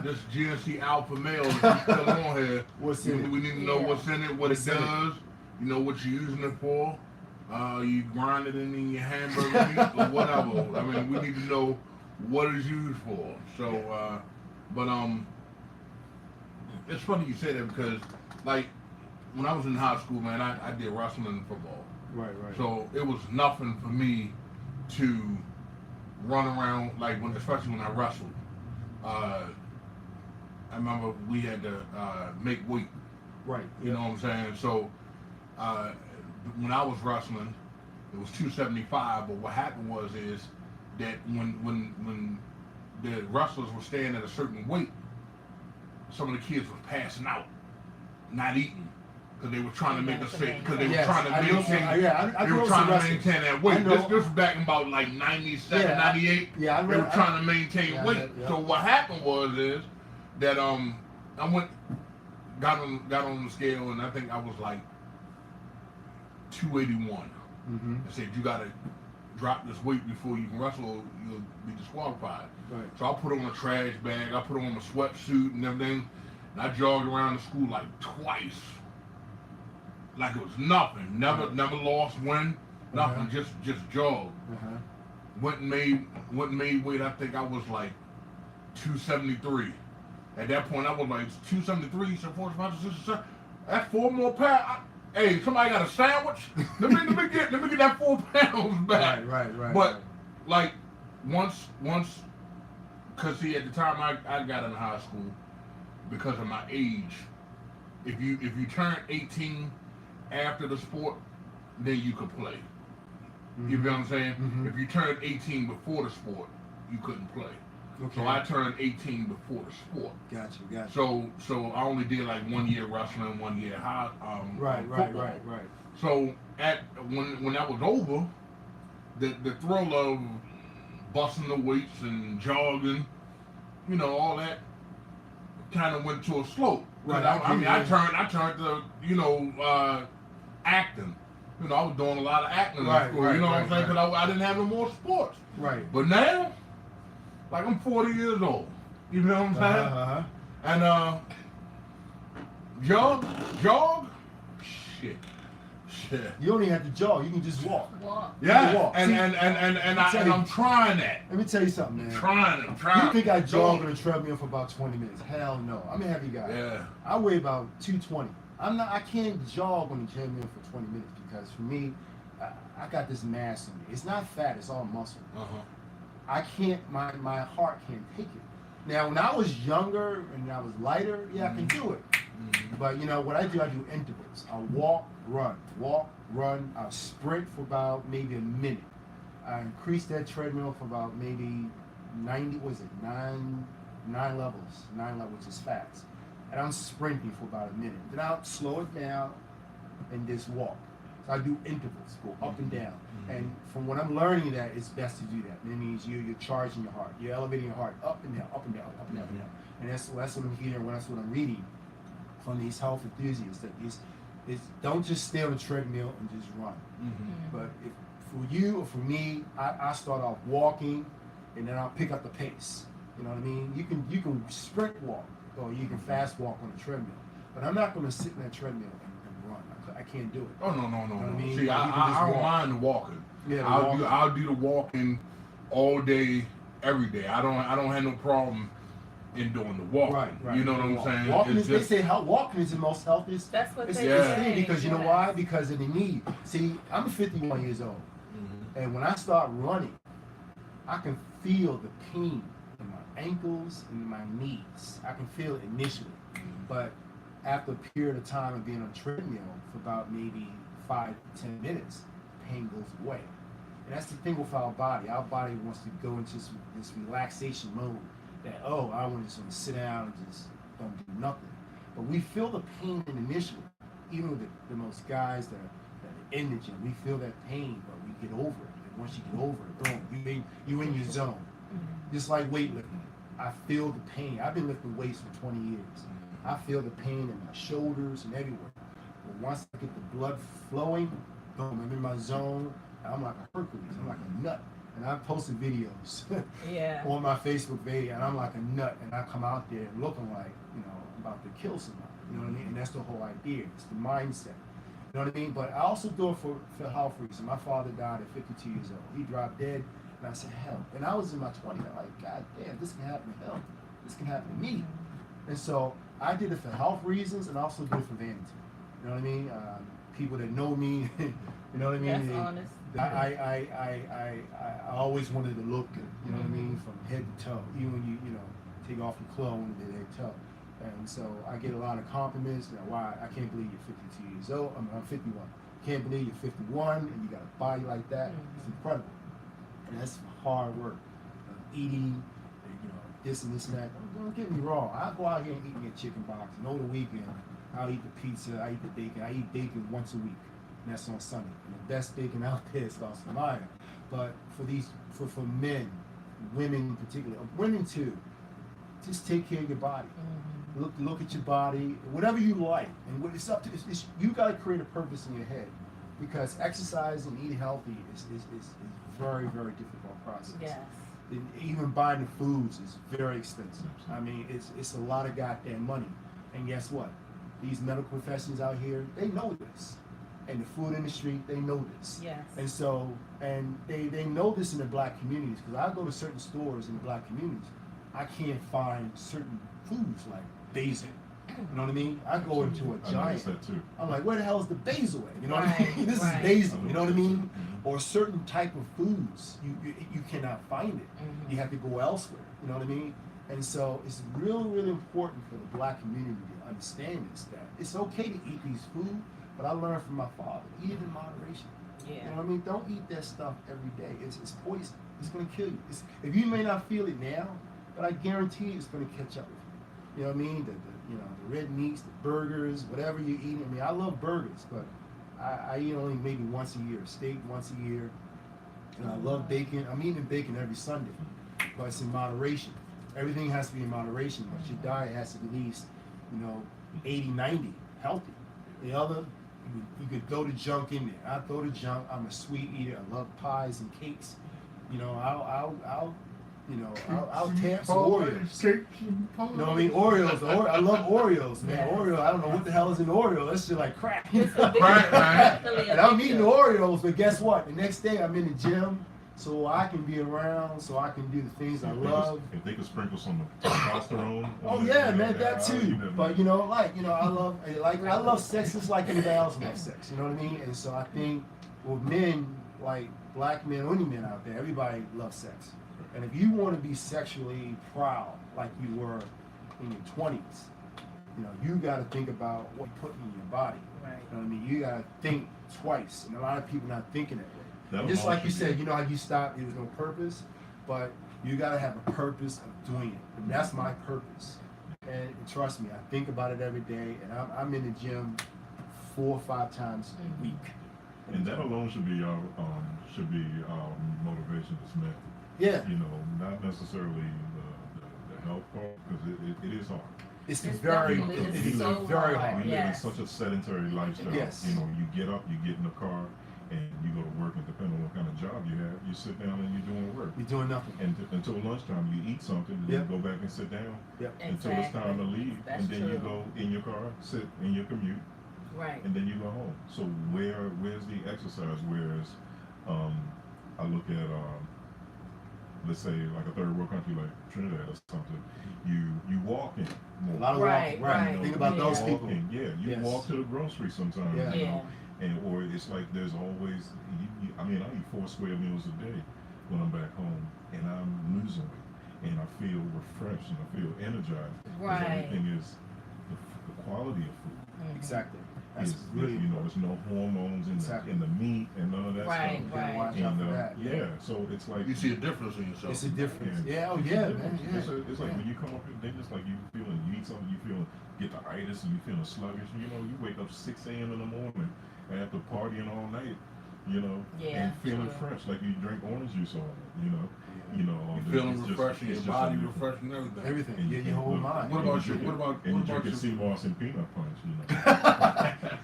this GNC Alpha male is still on here. What's in it? We need to know Yeah. what's in it, what What's it in it? does. You know what you're using it for. You grind it in your hamburger meat or whatever. I mean, we need to know what it's used for. So, but it's funny you say that because, like, when I was in high school, man, I did wrestling and football. Right. So it was nothing for me to run around like especially when I wrestled. I remember we had to make weight. Right. You know what I'm saying? So when I was wrestling, it was 275. But what happened is that when the wrestlers were staying at a certain weight, some of the kids were passing out, not eating. Because they were trying to make us sick. Because they were trying to maintain. They were trying to maintain that weight. This was back in about like 97, 98. Yeah, they were trying to maintain weight. Yeah. So what happened is that I got on the scale, and I think I was like 281. Mm-hmm. I said, you gotta drop this weight before you can wrestle, or you'll be disqualified. Right. So I put on a trash bag, I put on a sweatsuit and everything, and I jogged around the school like twice. Like it was nothing. Never lost, win, nothing. Just jogged. Went and made weight. I think I was like 273. At that point, I was like 273. So 4, 5, 6, 7. That's 4 more pounds. Hey, somebody got a sandwich? Let me get that 4 pounds back. Right. But like once, cause see, at the time I got in high school, because of my age, if you turn 18 after the sport, then you could play. You feel what I'm saying? Mm-hmm. If you turned 18 before the sport, you couldn't play. Okay. So I turned 18 before the sport. Gotcha. So I only did like 1 year wrestling, 1 year Right. So when that was over, the thrill of busting the weights and jogging, you know, all that kind of went to a slope. Right. I turned to acting. You know, I was doing a lot of acting in school. You know what I'm saying? Because I didn't have no more sports. Right. But now, like I'm 40 years old. You know what I'm saying? And jog, shit. You don't even have to jog. You can just walk. Yeah. Walk. And I'm trying that. Let me tell you something, man. I'm trying. You think I jog on a treadmill for about 20 minutes? Hell no. I'm a heavy guy. Yeah. I weigh about 220. I can't jog on the treadmill for 20 minutes because for me, I got this mass in me. It's not fat, it's all muscle. I can't, my heart can't take it. Now, when I was younger and I was lighter, I can do it. But you know, what I do intervals. I walk, run. I sprint for about maybe a minute. I increase that treadmill for about maybe 9 levels, which is fast. And I'm sprinting for about a minute. Then I'll slow it down and just walk. So I do intervals, go up and down. And from what I'm learning that, it's best to do that. That means you're charging your heart. You're elevating your heart up and down, up and down, up and down, up and down. And that's what I'm hearing, that's what I'm reading from these health enthusiasts. That is don't just stay on the treadmill and just run. But if for you or for me, I start off walking and then I'll pick up the pace. You know what I mean? You can sprint walk or you can fast walk on the treadmill. But I'm not going to sit in that treadmill and run. I can't do it. Oh no. You know what I mean? See, I don't mind the walking. Yeah, I'll do the walking all day, every day. I don't have no problem in doing the walking. Right. You know what I'm saying? Walking it's they say walking is the most healthiest. That's what they say. Because you know why? Because of the need. See, I'm 51 years old, and when I start running, I can feel the pain in my ankles and my knees. I can feel it initially, but after a period of time of being on a treadmill for about maybe 5 to 10 minutes, pain goes away. And that's the thing with our body. Our body wants to go into this relaxation mode that, I just want to sit down and just don't do nothing. But we feel the pain initially, even with the most guys that are in the gym. We feel that pain, but we get over it. And once you get over it, boom, you're in your zone. Just like weightlifting. I feel the pain. I've been lifting weights for 20 years. I feel the pain in my shoulders and everywhere. But once I get the blood flowing, boom, I'm in my zone. I'm like a Hercules. I'm like a nut. And I've posted videos Yeah. on my Facebook page, and I'm like a nut, and I come out there looking like, you know, I'm about to kill somebody. You know what I mean? And that's the whole idea. It's the mindset. You know what I mean? But I also do it for health reasons. My father died at 52 years old. He dropped dead, and I said, hell. And I was in my 20s. I'm like, God damn, this can happen to him. This can happen to me. And so I did it for health reasons, and also did it for vanity. You know what I mean? People that know me, you know what I mean? That's honest. I always wanted to look good, you know what I mean, from head to toe. Even when you know, take off your clothes and head to toe. And so I get a lot of compliments. You know, why I can't believe you're 52 years old. I'm 51. Can't believe you're 51 and you got a body like that. It's incredible. And that's hard work. Eating, you know, this and this and that. Don't get me wrong. I go out here and eat me a chicken box. And over the weekend, I'll eat the pizza. I eat the bacon. I eat bacon once a week. And that's on Sunday. And the best bacon out there is Los Maya. But for men, women in particular, women too, just take care of your body. Look at your body, whatever you like, and what it's up to. You got to create a purpose in your head, because exercise and eating healthy is very, very difficult process. Yes. And even buying the foods is very expensive. I mean, it's a lot of goddamn money. And guess what? These medical professionals out here, they know this. And the food industry, they know this. Yes. And so, and they know this in the black communities, because I go to certain stores in the black communities, I can't find certain foods like basil. You know what I mean? I go into a giant. That too. I'm like, where the hell is the basil at? You know what I Right, mean? This right. is basil. You know what I mean? Or certain type of foods, you cannot find it. You have to go elsewhere. You know what I mean? And so it's really, really important for the black community to understand this, that it's okay to eat these foods, but I learned from my father, eat it in moderation. Yeah. You know what I mean? Don't eat that stuff every day. It's poison. It's gonna kill you. If you may not feel it now, but I guarantee you it's gonna catch up with you. You know what I mean? The red meats, the burgers, whatever you eat. I mean, I love burgers, but I eat only maybe once a year. Steak once a year. And I love bacon. I'm eating bacon every Sunday, but it's in moderation. Everything has to be in moderation, but your diet has to be at least, 80, 90, healthy. The other, you could throw the junk in there. I throw the junk. I'm a sweet eater. I love pies and cakes. I'll tap some Oreos. You know what I mean? Oreos. I love Oreos, man. Yes. Oreo. I don't know what the hell is in Oreo. That's just like crack. Crack, man. And I'm eating Oreos, but guess what? The next day I'm in the gym, so I can be around, so I can do the things I love. If they could sprinkle some testosterone. Oh yeah, man, that too. But I love sex just like anybody else loves sex. You know what I mean? And so I think with men, like black men, or any men out there, everybody loves sex. And if you want to be sexually proud like you were in your 20s, you got to think about what you put in your body. Right. You know what I mean? You got to think twice, and a lot of people not thinking that way. That'll Just like you launch said, how you stopped, there was no purpose, but you got to have a purpose of doing it. And that's my purpose. And trust me, I think about it every day, and I'm in the gym 4 or 5 times a week. And that alone should be our motivation as men. Yeah. Not necessarily the health part, because it is hard. It's It's very, definitely- it is so very hard. hard. We Yes. live in such a sedentary lifestyle. Yes. You get up, you get in the car, and you go to work, and depending on what kind of job you have, you sit down and you're doing work. We're doing nothing. And until lunchtime, you eat something, and Yep. you go back and sit down Yep. until it's time to leave, That's and then you true. go in your car, sit in your commute, Right. and then you go home. So where's the exercise? Whereas I look at let's say like a third world country like Trinidad or something, you walk in more. A lot of Right, walking, right. right. Think about those Yeah. people. Walking, yeah, you Yes. walk to the grocery sometimes, Yeah. Yeah. or it's like there's always. I eat 4 square meals a day when I'm back home, and I'm losing weight, and I feel refreshed and I feel energized. 'Cause Right. Everything is the quality of food. Exactly. That's Is, really there's no hormones Exactly. in the meat and none of that Right, stuff. Gotta watch right. out And, for that. yeah, so it's like You see a difference in yourself. It's a difference. Yeah. Yeah. Oh yeah, man. Yeah. It's like when you come up here, they just like you eat something, you feel get the itis and you feeling sluggish. You wake up 6 a.m. in the morning after partying all night, Yeah, and feeling true. fresh like you drink orange juice all night, You're feeling it's just- refreshing, it's your just body a different- refreshing, everything. Everything. And Yeah, you your whole look- mind. What about you? And What you about drink your- sea moss and peanut punch,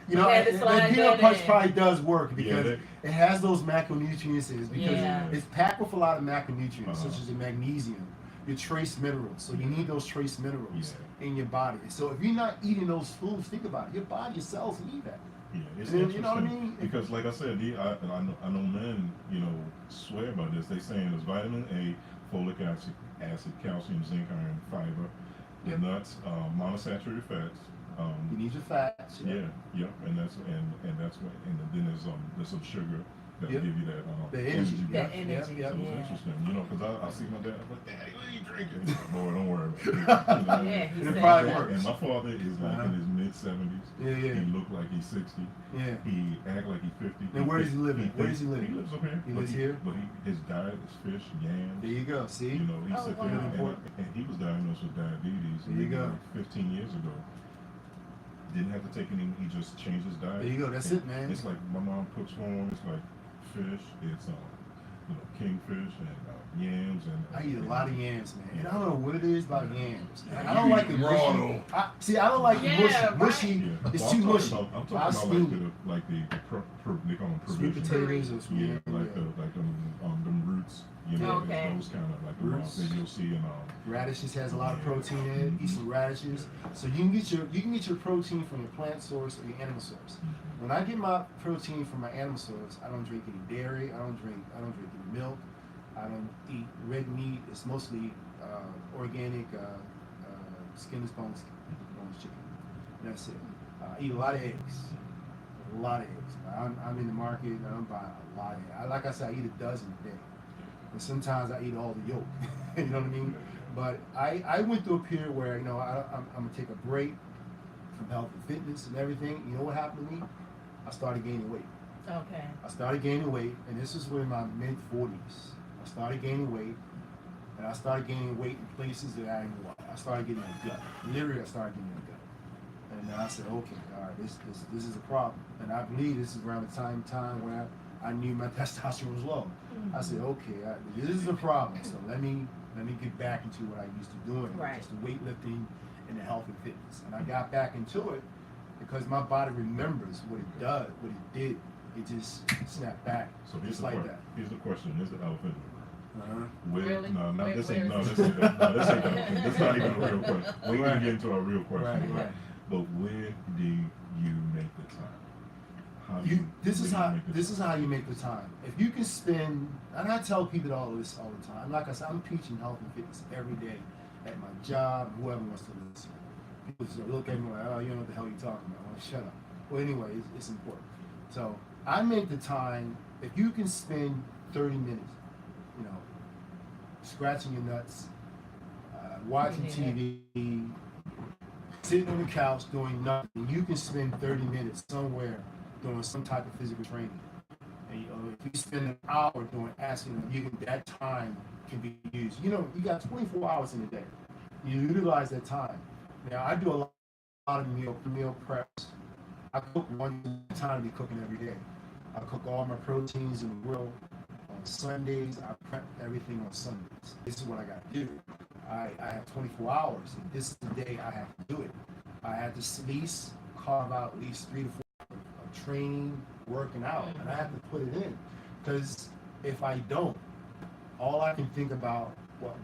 You know, Yeah, the and slide peanut that punch in. probably does work because Yeah, it has those macronutrients in it because Yeah. it's packed with a lot of macronutrients, Uh-huh. such as the magnesium, your trace minerals. So you need those trace minerals in your body. So if you're not eating those foods, think about it. Your body, your cells need that. Yeah, it's You know interesting. what I mean? Because, like I said, I know men, swear by this. They saying it's vitamin A, folic acid, calcium, zinc, iron, fiber, the Yep. nuts, monounsaturated fats. You need your fats. Yeah, yeah, and that's what, and then there's some sugar that'll Yep. give you that The energy. The back. energy. Yep. It was Yeah. interesting, because I see my dad. I'm like, Daddy, what are you drinking? He's like, boy, don't worry about it. Yeah, he And it said probably that. works. And my father is like Uh-huh. in his mid-70s. Yeah. He looked like he's 60. Yeah. He act like he's 50. And where does he live in? Where does he live? He lives up here. He but lives here? But his diet is fish, yams. There you go. See? He Oh, sit wow. there and he was diagnosed with diabetes. There you maybe go. like 15 years ago. Didn't have to take any. He just changed his diet. There you go. That's And it, man. It's like my mom cooks for him. It's like fish. It's kingfish and yams and. I eat a lot of yams, man. And I don't know what it is about yams. Yeah, I don't you like eat it raw, mushy. though. I don't like Yeah, it mushy. right. Mushy. Yeah. It's Well, too I'm mushy. talking about I the steam they call them sweet provisions. potatoes or sweet. Yeah, like them roots. Okay. Those kind of like the Roots. that you'll see in Radishes has a lot of protein in it. Eat some radishes. So you can get your protein from your plant source or your animal source. When I get my protein from my animal source, I don't drink any dairy. I don't drink any milk. I don't eat red meat. It's mostly organic, skinless bones chicken. That's it. I eat a lot of eggs. A lot of eggs. I'm in the market and I'm buying a lot of eggs. Like I said, I eat a dozen a day. And sometimes I eat all the yolk. You know what I mean? But I went through a period where, I'm going to take a break from health and fitness and everything. You know what happened to me? I started gaining weight. Okay. I started gaining weight, and this was in my mid-40s. I started gaining weight, and I started gaining weight in places that I didn't want. I started getting a gut. Literally, I started getting a gut. And then I said, okay, all right, this is a problem. And I believe this is around the time where I knew my testosterone was low. I said, okay, this is a problem. So let me get back into what I used to do, Right. just the weightlifting and the health and fitness. And I got back into it because my body remembers what it does, what it did. It just snapped back, So here's just the like question. Here's the question. Here's the elephant in the room. that. Really? No, not Where- this where ain't. No, is this it? ain't. No, this ain't. This not even a real question. We ain't Right. gonna get into a real question. Right. But where do you make the time? How do This is how make the this time? is how you make the time. If you can spend, and I tell people all this all the time. Like I said, I'm teaching health and fitness every day at my job. Whoever wants to listen, people just look at me like, oh, you know what the hell you're talking about. Well, shut up. Well, anyway, it's important. So I make the time. If you can spend 30 minutes, scratching your nuts, watching TV, sitting on the couch doing nothing, you can spend 30 minutes somewhere doing some type of physical training. And if you spend an hour doing asking, that time can be used. You got 24 hours in a day. You utilize that time. Now I do a lot of meal preps. I cook one time to be cooking every day. I cook all my proteins in the world on Sundays. I prep everything on Sundays. This is what I got to do. I have 24 hours, and this is the day I have to do it. I have to at least carve out at least 3 to 4 hours of training, working out, and I have to put it in. Because if I don't, all I can think about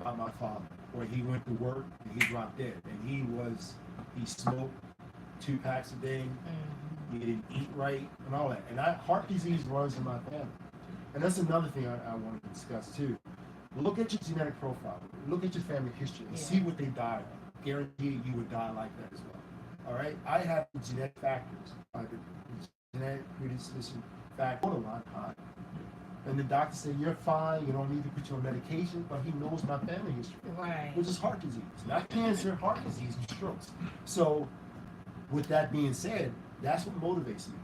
my father, where he went to work and he dropped dead, and he smoked 2 packs a day. He didn't eat right and all that. And heart disease runs in my family. And that's another thing I want to discuss too. Look at your genetic profile. Look at your family history and see what they died of. Guaranteed you would die like that as well. All right? I have genetic factors, like the genetic predisposition factor, borderline high. And the doctor said, you're fine, you don't need to put you on medication, but he knows my family history, Right. which is heart disease. Not cancer, heart disease and strokes. So with that being said, that's what motivates me.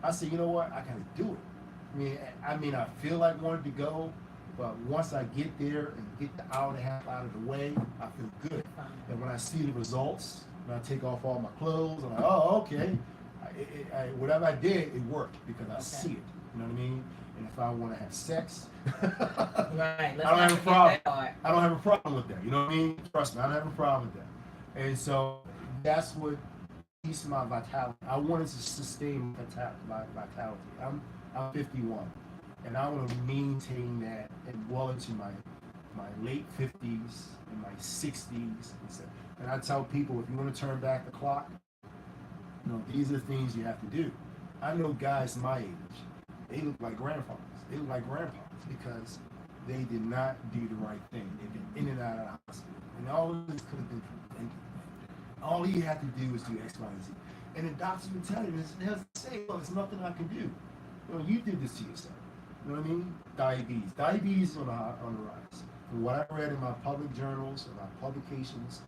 I say, you know what? I gotta do it. I mean, I feel like wanting to go, but once I get there and get the hour and a half out of the way, I feel good. And when I see the results, when I take off all my clothes, I'm like, oh, okay. Whatever I did, it worked because I see it. You know what I mean? And if I want to have sex, Right. I don't have a problem. I don't have a problem with that. You know what I mean? Trust me, I don't have a problem with that. And so that's what increase my vitality. I wanted to sustain my vitality. I'm 51, and I want to maintain that and well into my late 50s and my 60s. And I tell people, if you want to turn back the clock, these are the things you have to do. I know guys my age, they look like grandfathers. They look like grandpas because they did not do the right thing. They've been in and out of the hospital. And all of this could have been prevented. All you have to do is do X, Y, and Z. And the doctors will tell you, they'll say, "Oh, there's nothing I can do." You did this to yourself. You know what I mean? Diabetes. Diabetes is on the rise. From what I read in my public journals and my publications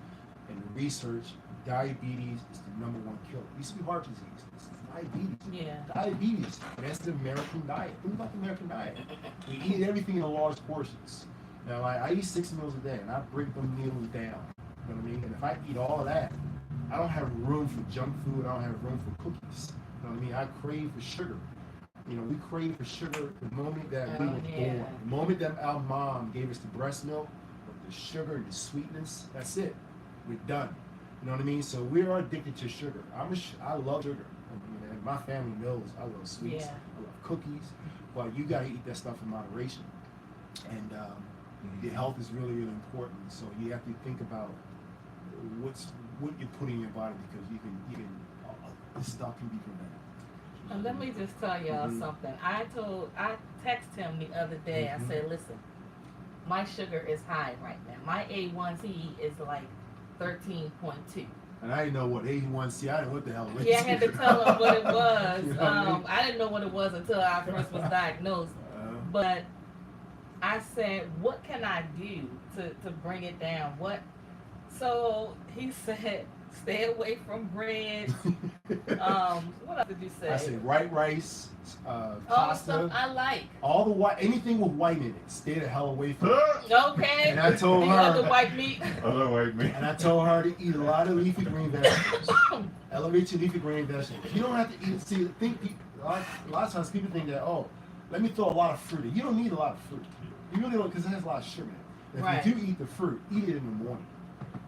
and the research, diabetes is the #1 killer. It used to be heart disease. This is diabetes. Yeah. Diabetes. That's the American diet. Think about the American diet. We eat everything in large portions. Now, I eat 6 meals a day, and I break them meals down. You know what I mean? And if I eat all of that, I don't have room for junk food. I don't have room for cookies. You know what I mean? I crave for sugar. We crave for sugar the moment that we were born. The moment that our mom gave us the breast milk, with the sugar and the sweetness, that's it. We're done. You know what I mean? So we are addicted to sugar. I love sugar. And my family knows I love sweets. Yeah. I love cookies. But you got to eat that stuff in moderation. And your health is really, really important. So you have to think about what you're putting in your body because you can this stuff can be prevented. And let me just tell y'all something. I texted him the other day. I said, listen, my sugar is high right now. My A1C is like 13.2. And I didn't know what A1C. I didn't know what the hell. Yeah, I had to tell him what it was. You know what I mean? I didn't know what it was until I first was diagnosed. But I said, what can I do to bring it down? So he said, stay away from bread. What else did you say? I said white rice, All the pasta. stuff I like. All the white, anything with white in it, stay the hell away from it. Okay. And I told the her. other white meat. Other white meat. And I told her to eat a lot of leafy green vegetables. Elevate your leafy green vegetables. You don't have to eat. See, a lot of times people think that, oh, let me throw a lot of fruit in. You don't need a lot of fruit. You really don't, because it has a lot of sugar in it. If Right. you do eat the fruit, eat it in the morning.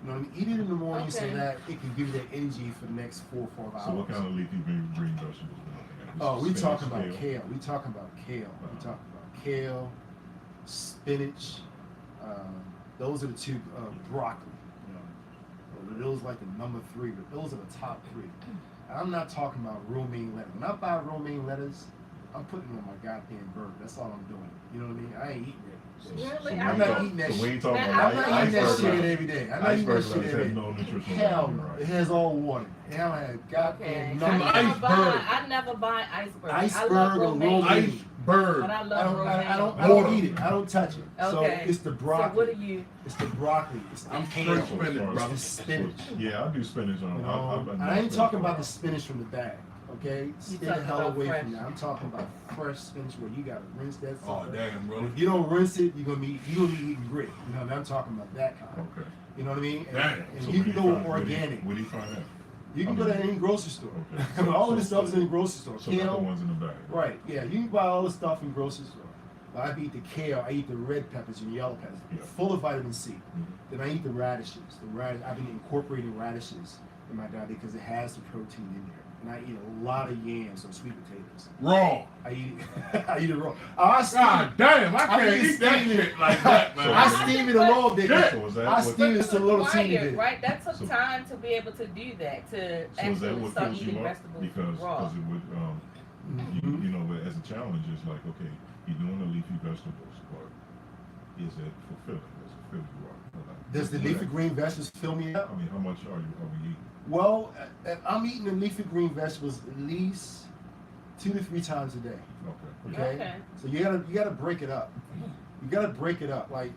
You know what I mean? Eat it in the morning so Okay. that it can give you that energy for the next 4 or 5 hours. So what kind of leafy green vegetables we looking at? Oh, we Spinach, talking about kale? kale. We talking about kale. We talking about kale, spinach. Those are the two. Broccoli. Those like the #3. But those are the top 3. I'm not talking about romaine lettuce. When I buy romaine lettuce, I'm putting it on my goddamn burger. That's all I'm doing. You know what I mean? I ain't eating it. Really? I'm not eating that So we shit. ain't talking Man, about I'm not eating that iceberg shit lettuce. every day. I'm not eating that Iceberg shit lettuce every has day. no nutritional Hell value, no. right? It has all water. It don't have Okay. goddamn Some nothing. iceberg. I never buy iceberg. Iceberg I love or romaine. romaine. Iceberg. But I I love don't romaine. eat it. I don't touch it. So Okay. it's the So broccoli. what do you? It's the broccoli. I'm Straight kale. spinach, So- brother. It's the spinach. Yeah, I do spinach on. You know, and I ain't talking about the spinach from the bag. Okay, stay the talking hell about away fresh. from that. I'm talking about fresh spinach where you gotta rinse that. Oh, sucker. damn, really? If you don't rinse it, you're gonna be eating grit. You know, and I'm talking about that kind. Okay. You know what I mean? And, Damn. and So you can go where organic. do you find that? You can I go mean- to any grocery store. Okay. All So- of this stuff is so- in the grocery store. So not the Kale, ones in the bag. right? Yeah, you can buy all the stuff in grocery store. But I eat the kale. I eat the red peppers and yellow peppers, Yeah. full of vitamin C. Mhm. Then I eat the radishes. I've been incorporating radishes in my diet because it has the protein in there. And I eat a lot of yams or sweet potatoes. Raw. I eat it. I eat it raw. I steam God damn, I I can't mean, eat that steam it. shit like that, man. I steam it a little bit. Shit. So is that I what, steam it a little teeny Required, bit. right? That took So- time to be able to do that. To so is that actually what start fills eating you up? vegetables Because raw. it would Mhm. you know, as a challenge, it's like, okay, you're doing the leafy vegetables, but is it fulfilling? Does it fill you up? Or not? Does the leafy green vegetables fill me up? I mean, how much are we eating? Well, I'm eating the leafy green vegetables at least 2 to 3 times a day. Okay. Okay. Okay. So you gotta break it up. You gotta break it up. Like,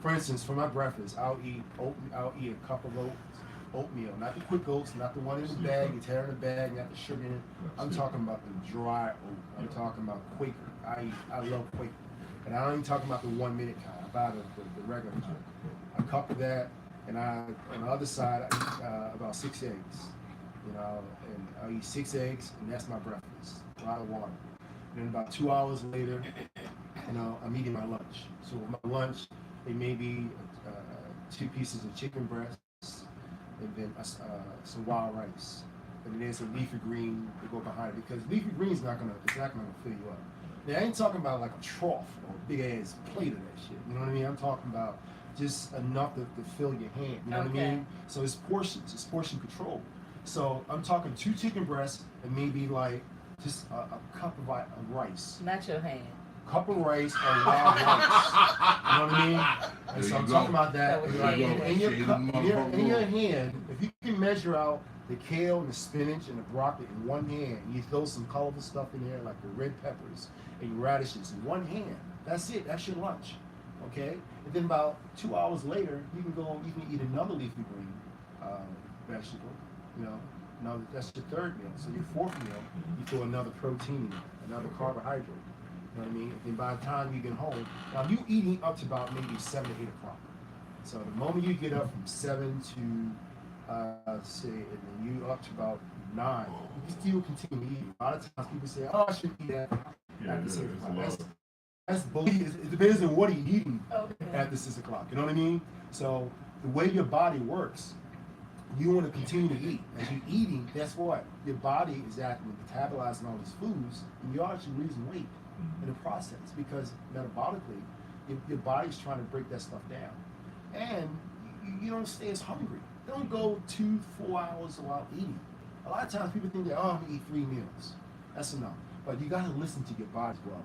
for instance, for my breakfast, I'll eat a cup of oatmeal, not the quick oats, not the one in the bag. You tear in the bag, not the sugar in it. I'm talking about the dry oat. I'm talking about Quaker. I love Quaker, and I don't even talking about the 1 minute kind. I buy the regular kind. A cup of that, and on the other side, I eat about 6 eggs. You know, and I eat 6 eggs, and that's my breakfast. A lot of water. And then about 2 hours later, you know, I'm eating my lunch. So with my lunch, it may be 2 pieces of chicken breast. and then some wild rice, and then there's a leafy green to go behind it, because leafy green is not gonna fill you up. Now, I ain't talking about like a trough or a big ass plate of that shit. You know what I mean? I'm talking about just enough to fill your hand. You know what I Okay. mean? So it's portions. It's portion control. So I'm talking 2 chicken breasts and maybe like just a cup of rice. Not your hand. Cup of rice or wild rice. You know what I mean? And There so you I'm go. talking about that. That was Like, shade. in your Shade cup, of in your motherfucker. hand, if you can measure out the kale and the spinach and the broccoli in one hand, you throw some colorful stuff in there like the red peppers and your radishes in one hand. That's it. That's your lunch. Okay? And then about 2 hours later, you can eat another leafy green vegetable. You know, now that's your third meal. So your fourth meal, you throw another protein in there, another carbohydrate. You know what I mean? And by the time you get home, now you eating up to about maybe 7 to 8 o'clock. So the moment you get up from 7 to say, and then you up to about 9, you still continue eating. A lot of times people say, "Oh, I shouldn't eat that Yeah, after 6 it's a o'clock." lot. That's bullshit. It depends on what you're eating Okay. after 6 o'clock. You know what I mean? So the way your body works, you want to continue to eat. As you're eating, guess what? Your body is actually metabolizing all these foods, and you're actually losing weight in the process, because metabolically, your body's trying to break that stuff down, and you don't stay as hungry. Don't go 2-4 hours without eating. A lot of times people think that, oh, I'm gonna eat 3 meals. That's enough. But you gotta listen to your body as well.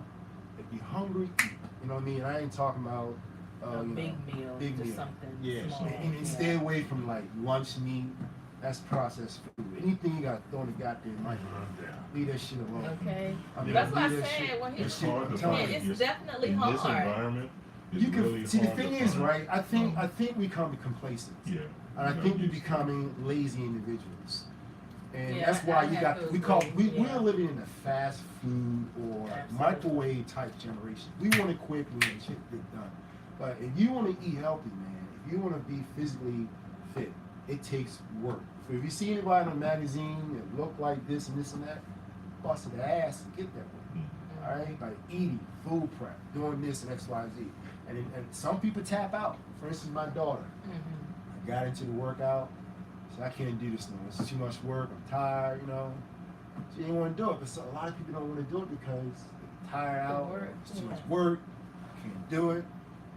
If you're hungry, eat. You know what I mean? I ain't talking about A you big know, meal, big just meal. something Yeah, small. and stay away from like lunch meat. That's processed food. Anything you got thrown in the goddamn microwave, leave that shit alone. Okay. I mean, That's what I leave that said shit- when he that It's shit, hard I'm to telling find. you. it's Yes. definitely In this hard. environment, it's You can really see the hard thing to is, find. right? I think we become complacent. Yeah. And I You think know, we're you- becoming lazy individuals. And Yeah, that's why I you have got to we agree, we're yeah. living in a fast food or Absolutely. microwave type generation. We want it quick, we want shit get done. But if you want to eat healthy, man, if you want to be physically fit, it takes work. So if you see anybody in a magazine that look like this and this and that, busted their ass to get that way. Mhm. All right, like eating, food prep, doing this and X, Y, Z. And some people tap out. For instance, my daughter. Mhm. I got into the workout. So I can't do this no more. It's too much work. I'm tired, you know. She didn't want to do it. But so a lot of people don't want to do it because they're tired The out. work, It's too yeah. much work. I can't do it.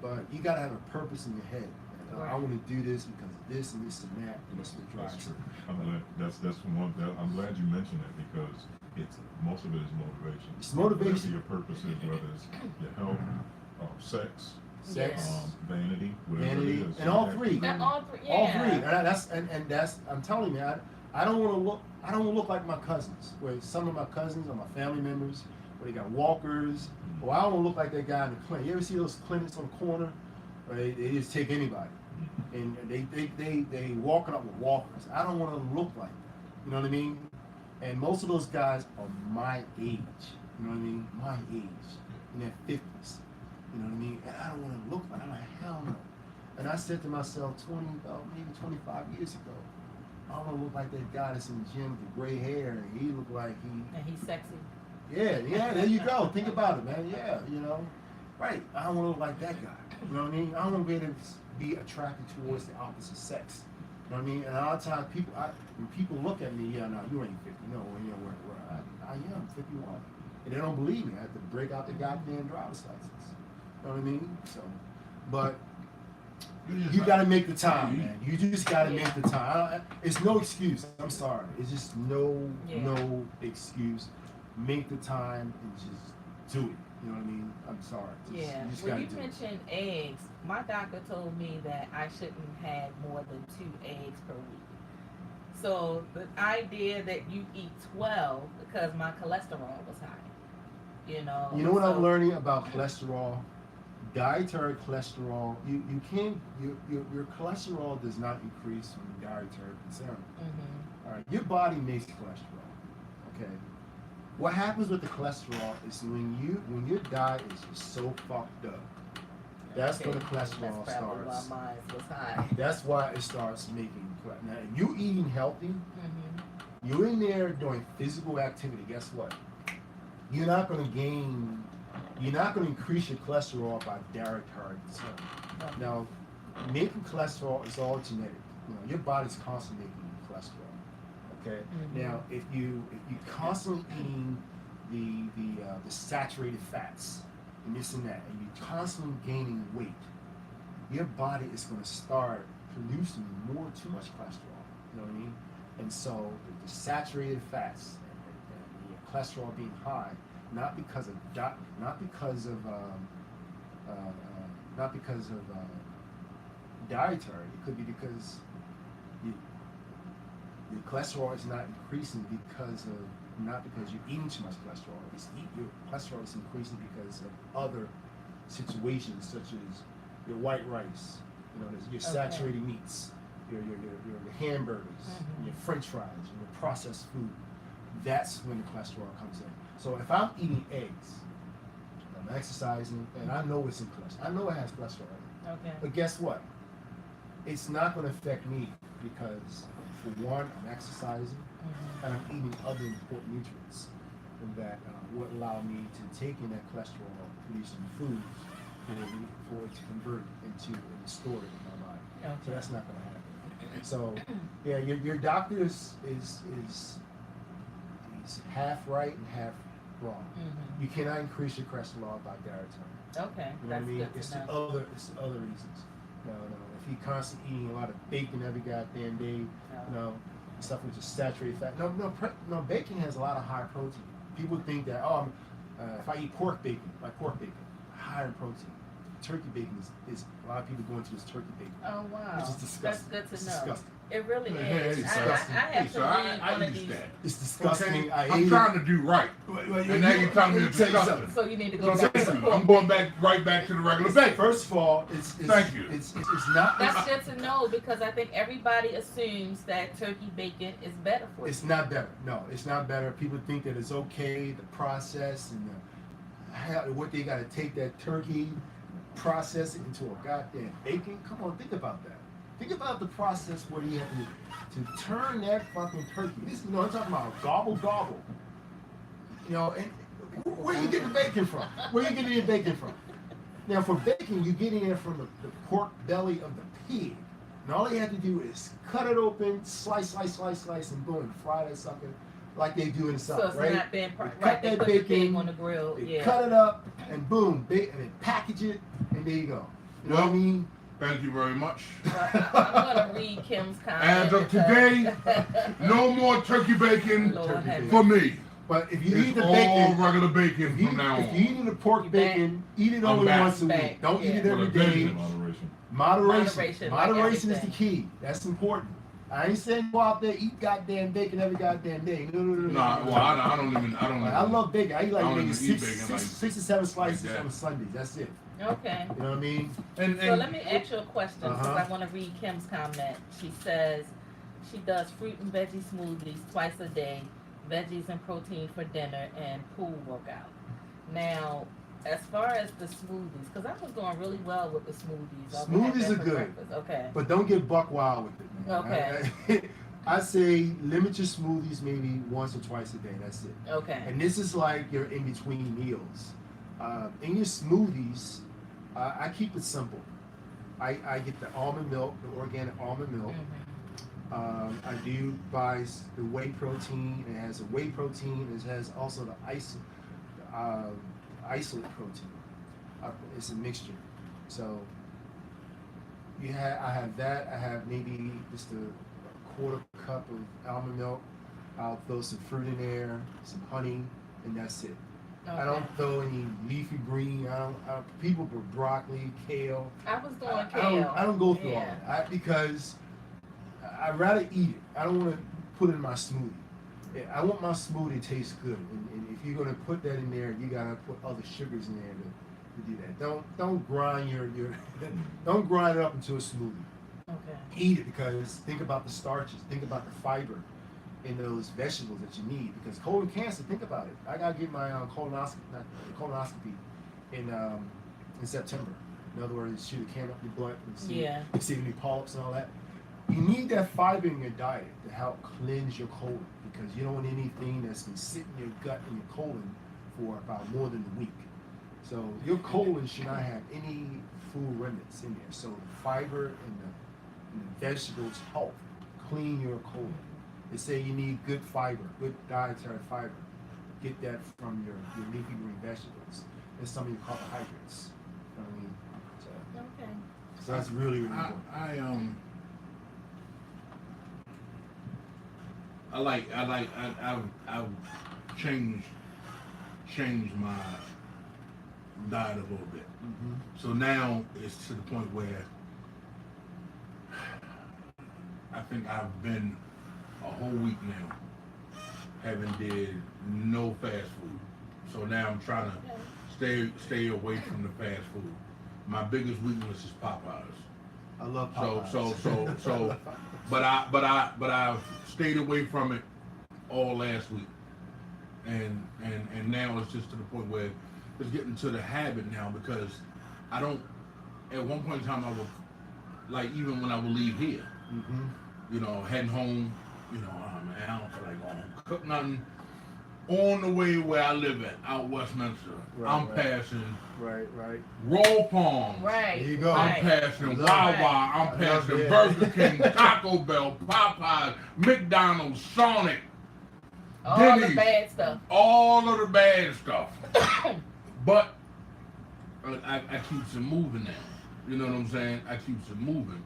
But you got to have a purpose in your head. I Right. want to do this because of this and this and that. And that's what drives That's it. true. I'm glad you mentioned that, because most of it is motivation. It's motivation. Whatever your purpose is, whether it's your health, sex, Sex, Yeah. vanity, whatever vanity, it is. and all you have three. to- And all three, yeah. All three, and that's I'm telling you, I don't want to look. I don't want to look like my cousins. Where some of my cousins are my family members, where they got walkers. Or I don't want to look like that guy in the clinic. You ever see those clinics on the corner, where they just take anybody, and they walking up with walkers. I don't want to look like that. You know what I mean? And most of those guys are my age. You know what I mean? My age, in their 50s. You know what I mean? And I don't want to look like. I'm like, hell no. And I said to myself, maybe 25 years ago, I don't want to look like that guy that's in the gym with the gray hair, and he looked like he. And he's sexy. Yeah, there you go. Think about it, man. Yeah, you know, right. I don't want to look like that guy. You know what I mean? I don't want to be able to be attracted towards the opposite sex. You know what I mean? And a lot of times, when people look at me, yeah, no, you ain't 50. No, you know where I am 51, and they don't believe me. I have to break out the goddamn driver's license. You know what I mean? So, but you got to make the time, man. You just got to make the time. It's no excuse. I'm sorry. It's just no excuse. Make the time and just do it. You know what I mean? I'm sorry. Yeah. You just When gotta you do it. mentioned eggs, my doctor told me that I shouldn't have more than 2 eggs per week. So the idea that you eat 12 because my cholesterol was high. You know. You know what so, I'm learning about cholesterol? Dietary cholesterol. You can't. Your cholesterol does not increase from dietary concern. Mhm. All right. Your body makes cholesterol. Okay. What happens with the cholesterol is when your diet is just so fucked up, that's when the cholesterol That's probably starts. why mine was high. That's why it starts making. Now, if you eating healthy, Mhm. you're in there doing physical activity. Guess what? You're not going to gain. You're not going to increase your cholesterol by dietary concern. Now, making cholesterol is all genetic. your body's constantly making cholesterol. Okay. Now, if you constantly eating the saturated fats and this and that, and you're constantly gaining weight, your body is going to start producing too much cholesterol. You know what I mean? And so the saturated fats and the cholesterol being high, not because of dietary. It could be because the cholesterol is not increasing not because you're eating too much cholesterol. Your cholesterol is increasing because of other situations, such as your white rice, your saturated meats, your hamburgers, your French fries, and your processed food. That's when the cholesterol comes in. So if I'm eating eggs, I'm exercising, and I know it's in cholesterol. I know it has cholesterol in it. Okay. But guess what? It's not going to affect me because, for one, I'm exercising and I'm eating other important nutrients that would allow me to take in that cholesterol-producing food for it to convert into and store it in my body. Okay. So that's not going to happen. So, yeah, your doctor is half right and half wrong. You cannot increase your cholesterol by dietary. Okay. You know what I That's mean? good It's to the know. other reasons. No. If you're constantly eating a lot of bacon every goddamn day, stuff which is saturated fat. No. Bacon has a lot of high protein. People think that if I eat pork bacon, higher in protein. Turkey bacon is a lot of people go into this turkey bacon. Oh wow. Which is disgusting. That's good It's to know. disgusting. It really Hey, is. hey, I disgusting. have to read I one of use these. that. It's disgusting. Okay? I I'm ate trying it. to do right. Well, And now you're telling me let it's tell you disgusting. something. So you need to So go back to the listen, pork. I'm going right back to the regular bacon. First of all, it's Thank you. It's not. That's good to know because I think everybody assumes that turkey bacon is better for you. It's not better. No, it's not better. People think that it's okay, the process and what they got to take that turkey, process it into a goddamn bacon. Come on, think about that. Think about the process where you have to turn that fucking turkey. I'm talking about gobble. And where you get the bacon from? Where you getting your bacon from? Now, for bacon, you get it from the pork belly of the pig. And all you have to do is cut it open, slice, and boom, fry that sucker like they do in the So South, it's right? not been They right. cut They that put the bacon pig on the grill. They Yeah. cut it up, and boom, and then package it, and there you go. You know what I mean? Thank you very much. I'm gonna read Kim's comment. As of today, no more turkey bacon Lord turkey have bacon. for me. But if you It's eat the all bacon, regular bacon from now if you on. eat the pork You bacon, eat it I'm only back. once a Back, week. Don't eat it yeah. every But a bacon day. in moderation. Moderation. Like Moderation is the everything. key. That's important. I ain't saying go out there eat goddamn bacon every goddamn day. No. Nah, well, I don't even. I love bacon. I eat like I don't maybe even eat six bacon like- to seven slices that. on Sundays. That's it. Okay. You know what I mean? And So let me ask you a question because Uh-huh. I want to read Kim's comment. She says she does fruit and veggie smoothies twice a day, veggies and protein for dinner, and pool workout. Now, as far as the smoothies, because I was doing really well with the smoothies. We had Smoothies that are for good. breakfast. Okay. But don't get buck wild with it, man. Okay. I say limit your smoothies maybe once or twice a day. That's it. Okay. And this is like your in between meals. In your smoothies, I keep it simple. I get the almond milk, the organic almond milk. I do buy the whey protein. It has a whey protein. It has also the isolate protein. It's a mixture. So I have that. I have maybe just a quarter cup of almond milk. I'll throw some fruit in there, some honey, and that's it. Okay. I don't throw any leafy green. People put broccoli, kale. I was doing I kale. don't go through all Yeah. that because I'd rather eat it. I don't want to put it in my smoothie. I want my smoothie to taste good, and if you're gonna put that in there, you gotta put other sugars in there to do that. Don't grind your don't grind it up into a smoothie. Okay. Eat it because think about the starches, think about the fiber in those vegetables that you need. Because colon cancer, think about it. I gotta get my colonoscopy in September. In other words, shoot a can up your butt and see any polyps and all that. You need that fiber in your diet to help cleanse your colon because you don't want anything that's been sitting in your gut and your colon for about more than a week. So your colon should not have any food remnants in there. So the fiber and And the vegetables help clean your colon. They say you need good fiber, good dietary fiber. Get that from your leafy green vegetables and some of your carbohydrates. You know what I mean? Okay. So that's really, really important. I've changed my diet a little bit. Mm-hmm. So now it's to the point where I think I've been a whole week now having did no fast food. So now I'm trying to stay away from the fast food. My biggest weakness is Popeyes. I love Popeyes. So but I've stayed away from it all last week. And now it's just to the point where it's getting to the habit now, because I don't, at one point in time I would, like, even when I would leave here, Mm-hmm. you know, heading home, you know, man, I don't feel like going home, cook nothing. On the way where I live at, out Westminster, Right, I'm right. passing Right. Roll Palms. Right. There you go. I'm Right. passing Love Wawa, it. I'm I passing love it. Burger King, Taco Bell, Popeyes, McDonald's, Sonic, All Denny's. the bad stuff. all of the bad stuff. But I keeps it moving now. You know what I'm saying? I keeps it moving.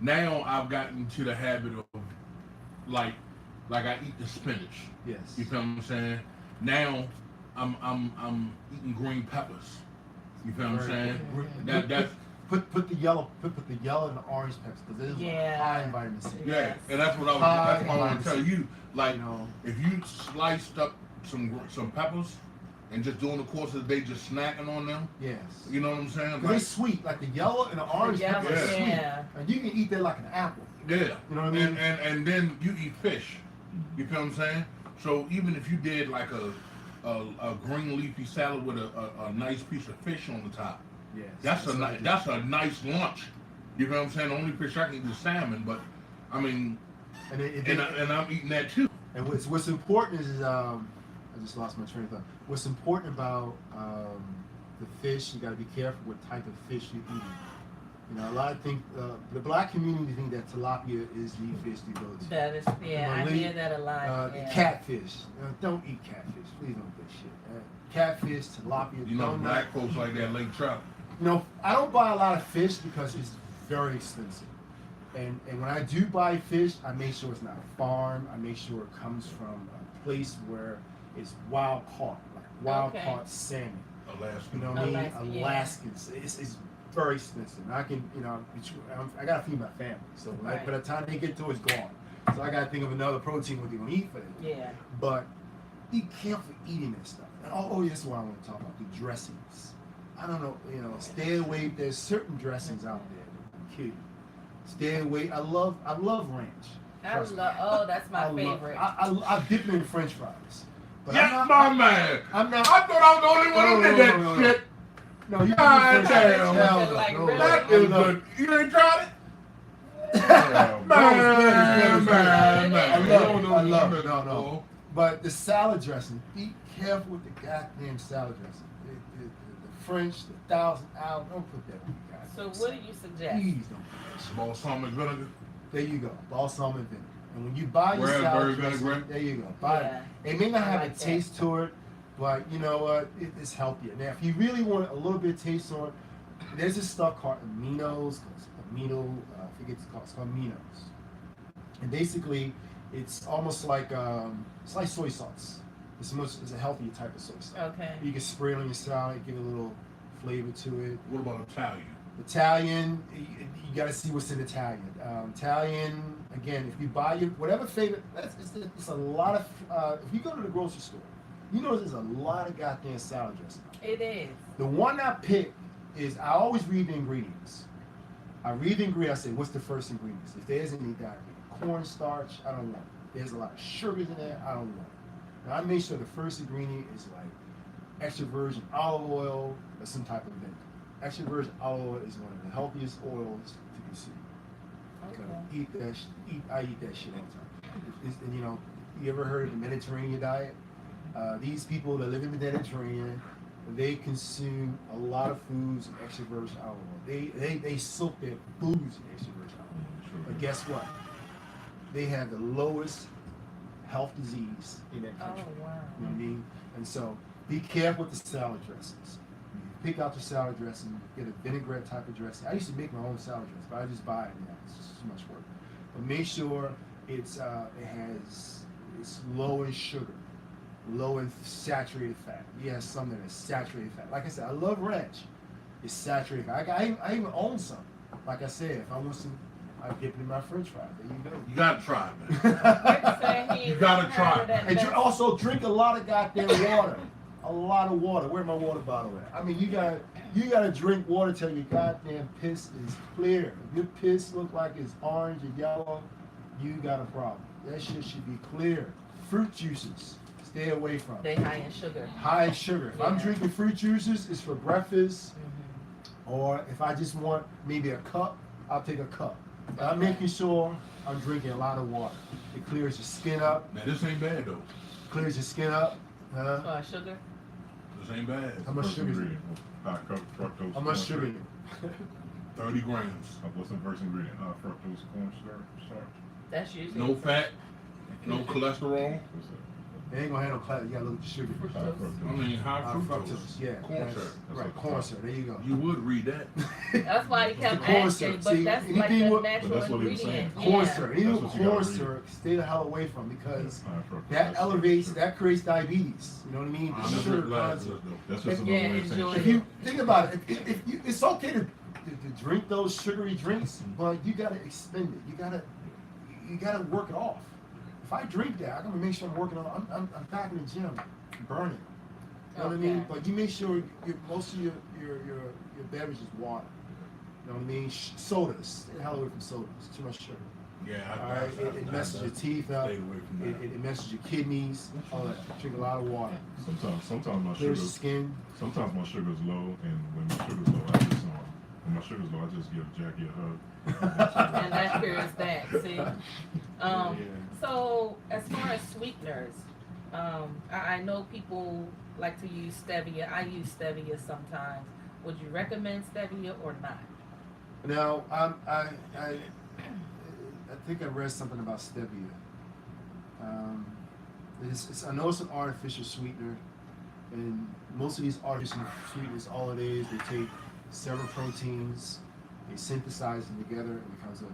Now I've gotten to the habit of like I eat the spinach. Yes. You feel what I'm saying? Now I'm eating green peppers. You feel what I'm saying? That's Put the yellow and the orange peppers, because it is Yeah. high in vitamin C. yeah, and that's what I want to tell you. Like, You know, if you sliced up some peppers and just during the course of the day just snacking on them, yes. you know what I'm saying? Because they're sweet, like the yellow and the orange Yellow, peppers are sweet. yeah. And you can eat that like an apple. Yeah. You know what I mean? And then you eat fish. You feel what I'm saying? So even if you did like a green leafy salad with a nice piece of fish on the top, Yes. that's a nice lunch. You know what I'm saying? The only fish I can eat is salmon, but I mean, and I'm eating that too. And what's important is I just lost my train of thought. What's important about the fish, you got to be careful what type of fish you're eating. You know, a lot of think the black community think that tilapia is the fish to go to. That is, yeah, I hear that a lot. Yeah. Catfish. Don't eat catfish. Please don't eat shit. Catfish, tilapia. You know, don't black folks like that lake trout. You know, I don't buy a lot of fish because it's very expensive. And when I do buy fish, I make sure it's not a farm. I make sure it comes from a place where it's wild caught, like wild caught salmon. Alaska. You know what I mean? Alaska, yeah. Alaskans. It's very expensive. And I can, you know, I gotta feed my family. So Right. by the time they get to it, it's gone. So I gotta think of another protein what they're gonna eat for them. Yeah. But be careful eating that stuff. And this is what I want to talk about, the dressings. I don't know, you know, stay away. There's certain dressings out there that will kill you. Stay away. I love ranch. Trust me. That's my I favorite. I dip it in French fries. But Yes, my man. I'm not. I thought I was the only one who did that No. shit. No, you God can do French damn. fries. Hell no, Like, no. really? That is good. You ain't tried it? Yeah, I love it. No. But the salad dressing, be careful with the goddamn salad dressing. The French, the Thousand Island, don't put that on the goddamn So what do you suggest? Please don't put that shit. Balsamic vinegar. There you go, balsamic vinegar. And when you buy your Raspberry salad dressing, vinaigrette. there you go. Buy Yeah. it. It may not I have like a that. taste to it, but you know what? It's healthier. Now, if you really want a little bit of taste on it, there's this stuff called aminos. I forget it's called aminos. And basically, it's almost like soy sauce. It's a healthier type of soy sauce. Okay. You can spray it on your salad, give it a little flavor to it. What about Italian? Italian, you got to see what's in Italian. Italian, again, if you buy your whatever favorite, it's a lot of. If you go to the grocery store, you know there's a lot of goddamn salad dressing. It is. The one I pick is I always read the ingredients. I read the ingredients. I say, what's the first ingredients? If there's any cornstarch, I don't want it. There's a lot of sugars in there, I don't want it. Now I make sure the first ingredient is like extra virgin olive oil or some type of vinegar. Extra virgin olive oil is one of the healthiest oils to consume. Okay. I eat that shit all the time. And you know, you ever heard of the Mediterranean diet? These people that live in the Mediterranean, they consume a lot of foods in extra virgin olive oil. They soak their foods in extra virgin olive oil. But guess what? They have the lowest health disease in that Oh, country. wow. You know what I mean? And so be careful with the salad dressings. When you pick out your salad dressing, get a vinaigrette type of dressing. I used to make my own salad dressing, but I just buy it now. It's just too much work. But make sure it's low in sugar, low in saturated fat. You have some that is saturated fat. Like I said, I love ranch. It's saturated fat. I even own some. Like I said, if I want some, I dip it in my French fries. There you go. You gotta try it, man. Rick said he You gotta heard try. of that And best- also drink a lot of goddamn water. A lot of water. Where's my water bottle at? I mean, you gotta drink water till your goddamn piss is clear. If your piss look like it's orange or yellow, you got a problem. That shit should be clear. Fruit juices, stay away from. They high in sugar. High in sugar. If I'm Yeah. drinking fruit juices, it's for breakfast, Mhm. or if I just want maybe a cup, I'll take a cup. But I'm making sure I'm drinking a lot of water. It clears your skin up. Now this ain't bad though. Clears your skin up. Sugar. This ain't bad. How much First sugar is it? ingredient, high fructose. How much corn sugar in syrup. it? 30 grams. What's the first ingredient? High fructose corn starch. That's usually No fat, no cholesterol. What's that? It ain't gonna have no class. You gotta look at the sugar. High I fructose. mean, high Fructose. fructose. Yeah. Corn that's- syrup. Right, corn syrup. There you go. You would read that. That's why he kept Corn asking, syrup. but See, that's like anything the with- natural But that's what he was ingredient. saying. Corn Yeah. syrup. That's Even what you gotta corn read. syrup, stay the hell away from because High fructose. that elevates, that creates diabetes. You know what I mean? I The never sugar realized content. that though. That's just Yeah, another way of saying enjoy sugar. If you think about it, if you, it's okay to drink those sugary drinks, but you gotta expend it. You gotta work it off. If I drink that, I gotta make sure I'm working on. I'm back in the gym, burning. You know what I mean? Okay. But you make sure most of your beverage is water. You know what I mean? Sodas. Stay the hell away from sodas. Too much sugar. Yeah, All right. It messes your teeth up. Stay away from that. It messes your kidneys. All that. Drink a lot of water. Sometimes my Clears your sugar. skin. Sometimes my sugar's low, and when my sugar's low, I just give Jackie a hug. And that cures that. See. Yeah. So as far as sweeteners, I know people like to use stevia. I use stevia sometimes. Would you recommend stevia or not? Now, I think I read something about stevia. I know it's an artificial sweetener, and most of these artificial sweeteners, all it is, they take several proteins, they synthesize them together, it becomes a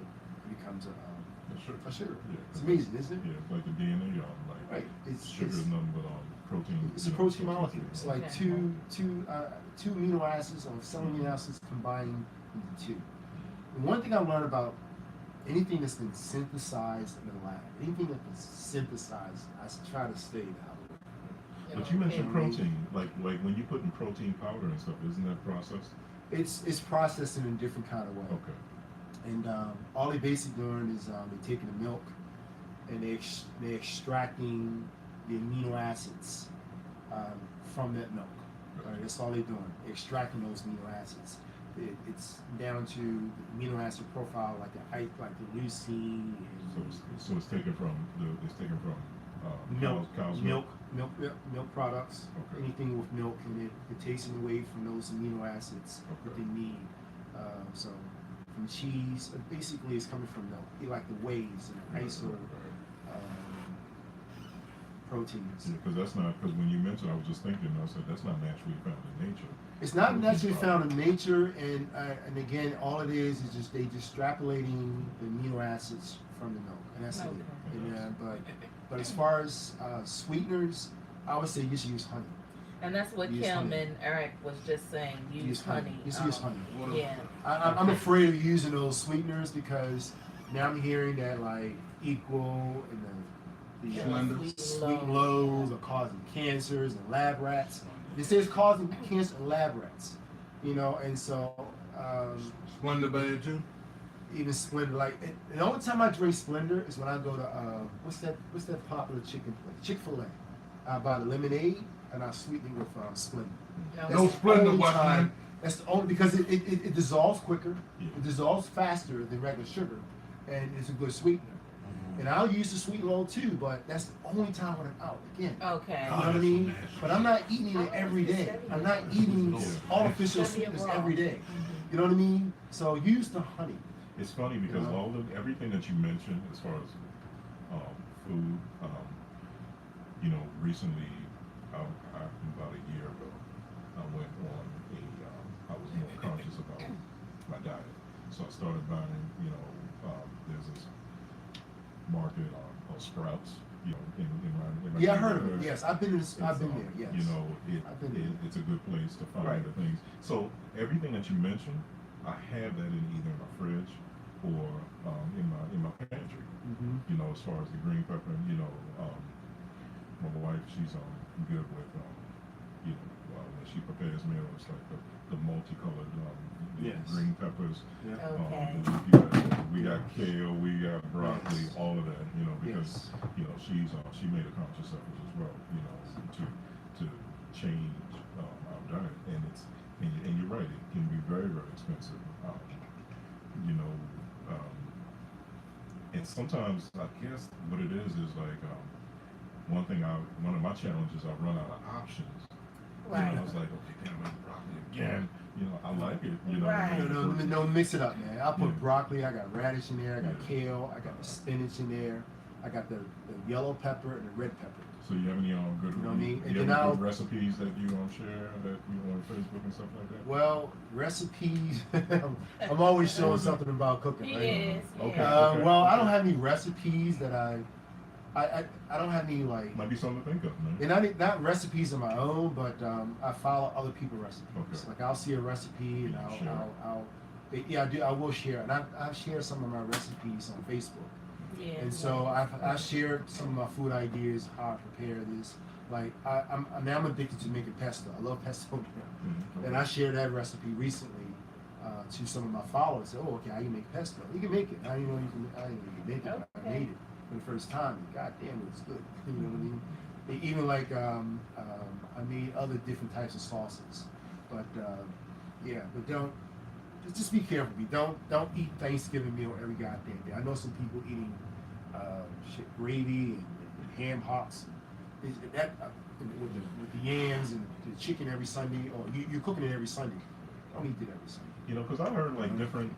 sugar. Yeah. It's amazing, isn't it? Yeah, it's like the DNA, y'all. Like Right. It's sugar is nothing but protein. It's a you know, protein so- molecule. It's like Okay. two amino acids or some amino acids combining into two. And one thing I learned about anything that's been synthesized in the lab, anything that's been synthesized, I try to stay out of it. But you mentioned Okay. protein, like when you put in protein powder and stuff, isn't that processed? It's processed in a different kind of way. Okay. And all they basically doing is they're taking the milk and they're extracting the amino acids from that milk. Right? That's all they're doing, extracting those amino acids. It's down to the amino acid profile, like the leucine. So it's taken from cow's milk products. Okay. Anything with milk, and it takes away from those amino acids that Okay. they need. So from cheese, basically, it's coming from milk. Like the wheys and the iso proteins. Because that's not, because when you mentioned, I was just thinking, I said that's not naturally found in nature. It's not naturally found in nature, and again, all it is just they extrapolating the amino acids from the milk, and that's Okay. it. And, but as far as sweeteners, I would say you should use honey. And that's what Use Kim honey. and Eric was just saying. Use honey. You should use honey. Yeah. I'm afraid of using those sweeteners because now I'm hearing that like Equal and the Splenda. sweet lows are causing cancers in lab rats. They say it's causing cancer in lab rats, you know, and so Splenda bad too. even Splenda, like the only time I drink Splenda is when I go to what's that popular chicken place, Chick-fil-A. I buy the lemonade and I sweeten it with Splenda. No. No That's the Splenda, only what, time- man? That's the only because it dissolves quicker. Yeah. It dissolves faster than regular sugar, and it's a good sweetener. And I'll use the sweet roll too, but that's the only time when I'm out. Again, Okay. you know what I mean? But I'm not eating it every day. I'm not eating artificial sweetness every day. You know what I mean? So use the honey. It's funny because You know? all of everything that you mentioned as far as food, recently, about a year ago, I went on I was more conscious about my diet. So I started buying, there's this market on Sprouts, in my Yeah, I heard of it. neighborhood. Yes, I've been there. Yes. I've been there. It's a good place to find Right. the things. So everything that you mentioned, I have that in either my fridge or in my pantry. Mm-hmm. As far as the green pepper, my wife, she's good with when she prepares meals, like the multicolored the Yes. green peppers. Yeah. Okay. The leafy vegetables. We got kale, we got broccoli, Yes. all of that. Because Yes. she made a conscious effort as well. To change our diet, and you're right, it can be very, very expensive. And sometimes I guess what it is like one of my challenges, I run out of options. Right. I was like, okay, damn, I'm broccoli again. I like it. Right. No, mix it up, man. I put Yeah. broccoli, I got radish in there, I got Yeah. kale, I got the spinach in there, I got the yellow pepper and the red pepper. So you have any good, You know what I mean? And you then have any I'll- good recipes that you share that on Facebook and stuff like that? Well, recipes, I'm always showing something about cooking, He right? is. Okay. Yeah. Well, I don't have any recipes that I don't have any like, Might be something to think of, man. and not recipes of my own, but I follow other people's recipes. Okay. Like I'll see a recipe and Share. I do. I will share, and I've shared some of my recipes on Facebook. Yeah. And so I shared some of my food ideas, how I prepare this. Like I'm addicted to making pesto. I love pesto now. Mhm. And I shared that recipe recently to some of my followers. Said, "Oh, okay, how you make pesto? You can make it. I didn't know you can make it, but I Okay. made it for the first time. And God damn, it was good. You know what I mean? Even like I made other different types of sauces. But but just be careful. Don't eat Thanksgiving meal every goddamn day. I know some people eating gravy and ham hocks. With the yams and the chicken every Sunday, or you're cooking it every Sunday. Don't eat it every Sunday. Because I heard like different,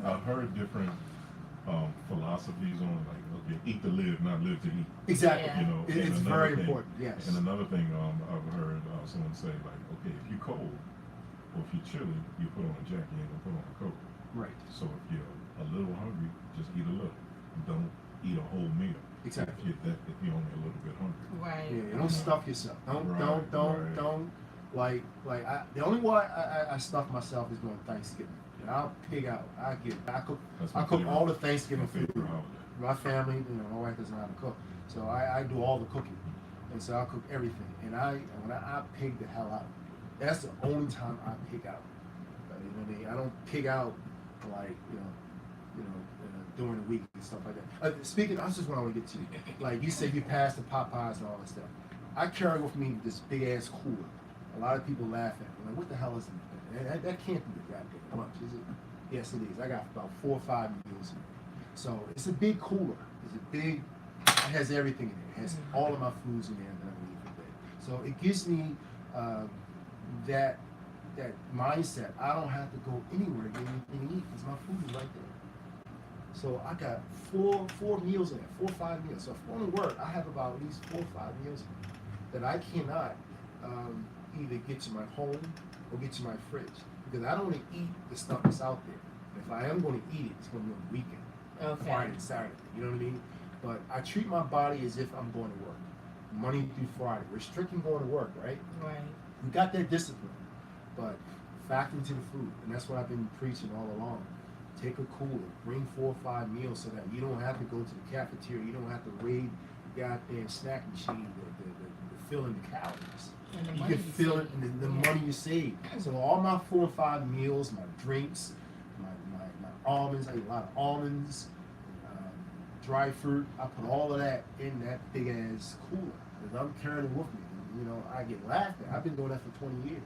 I've heard different philosophies on like, okay, eat to live, not live to eat. Exactly. Yeah. And It's another very thing- important. Yes. And another thing I've heard someone say like, okay, if you're cold or if you're chilly, you put on a jacket, you ain't gonna put on a coat. Right. So if you're a little hungry, just eat a little. Don't eat a whole meal. Exactly. If you're only a little bit hungry. Right. Yeah. Don't stuff yourself. Don't. Right. The only way I stuff myself is during Thanksgiving. And I'll pig out. I cook. That's my I cook favorite- all the Thanksgiving my favorite food. holiday. My family, my wife doesn't know how to cook, so I do all the cooking, and so I cook everything. And when I pig the hell out. That's the only time I pig out. You know what I mean? I don't pig out like during the week and stuff like that. Speaking, that's just what I want to get to. Like you said, you passed the Popeyes and all that stuff. I carry with me this big ass cooler. A lot of people laugh at me. Like, what the hell is it? That can't be the goddamn lunch, is it? Yes, it is. I got about 4 or 5 meals in there. So it's a big cooler. It has everything in it. It has all of my foods in there that I need for the day. So it gives me that mindset. I don't have to go anywhere to get anything to eat because my food is right there. So I got four meals in there, 4 or 5 meals. So if I'm on work, I have about at least 4 or 5 meals in there that I cannot either get to my home or get to my fridge because I don't want to eat the stuff that's out there. If I am going to eat it, it's going to be on the weekend. Okay. Friday and Saturday, you know what I mean? But I treat my body as if I'm going to work, Monday through Friday. Restricting going to work, right? Right. We got that discipline, but factor into the food, and that's what I've been preaching all along. Take a cooler, bring 4 or 5 meals so that you don't have to go to the cafeteria, you don't have to raid the goddamn snack machine to fill in the calories. And the You money can you fill save. it in the Yeah. money you save. So all my 4 or 5 meals, my drinks, my almonds, I eat a lot of almonds, dry fruit. I put all of that in that big ass cooler because I'm carrying it with me. I get laughed at. I've been doing that for 20 years.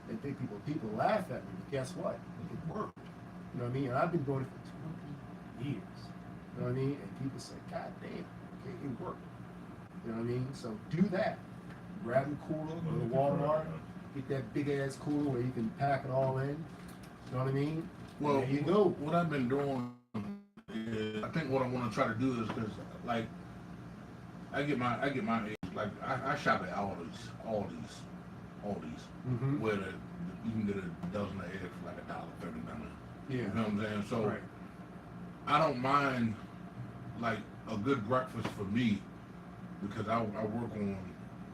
And think people laugh at me, but guess what? It worked. You know what I mean? And I've been doing it for 20 years. You know what I mean? And people say, God damn, okay, it worked. You know what I mean? So do that. Grab the cooler, go to Walmart, get that big ass cooler where you can pack it all in. You know what I mean? Well, there you go. what I've been doing is, I think what I want to try to do is, because like I get my eggs, like I shop at Aldi's, Mm-hmm. where you can get a dozen of eggs for like $1.39. Yeah. You know what I'm saying? So Right. I don't mind like a good breakfast for me, because I work on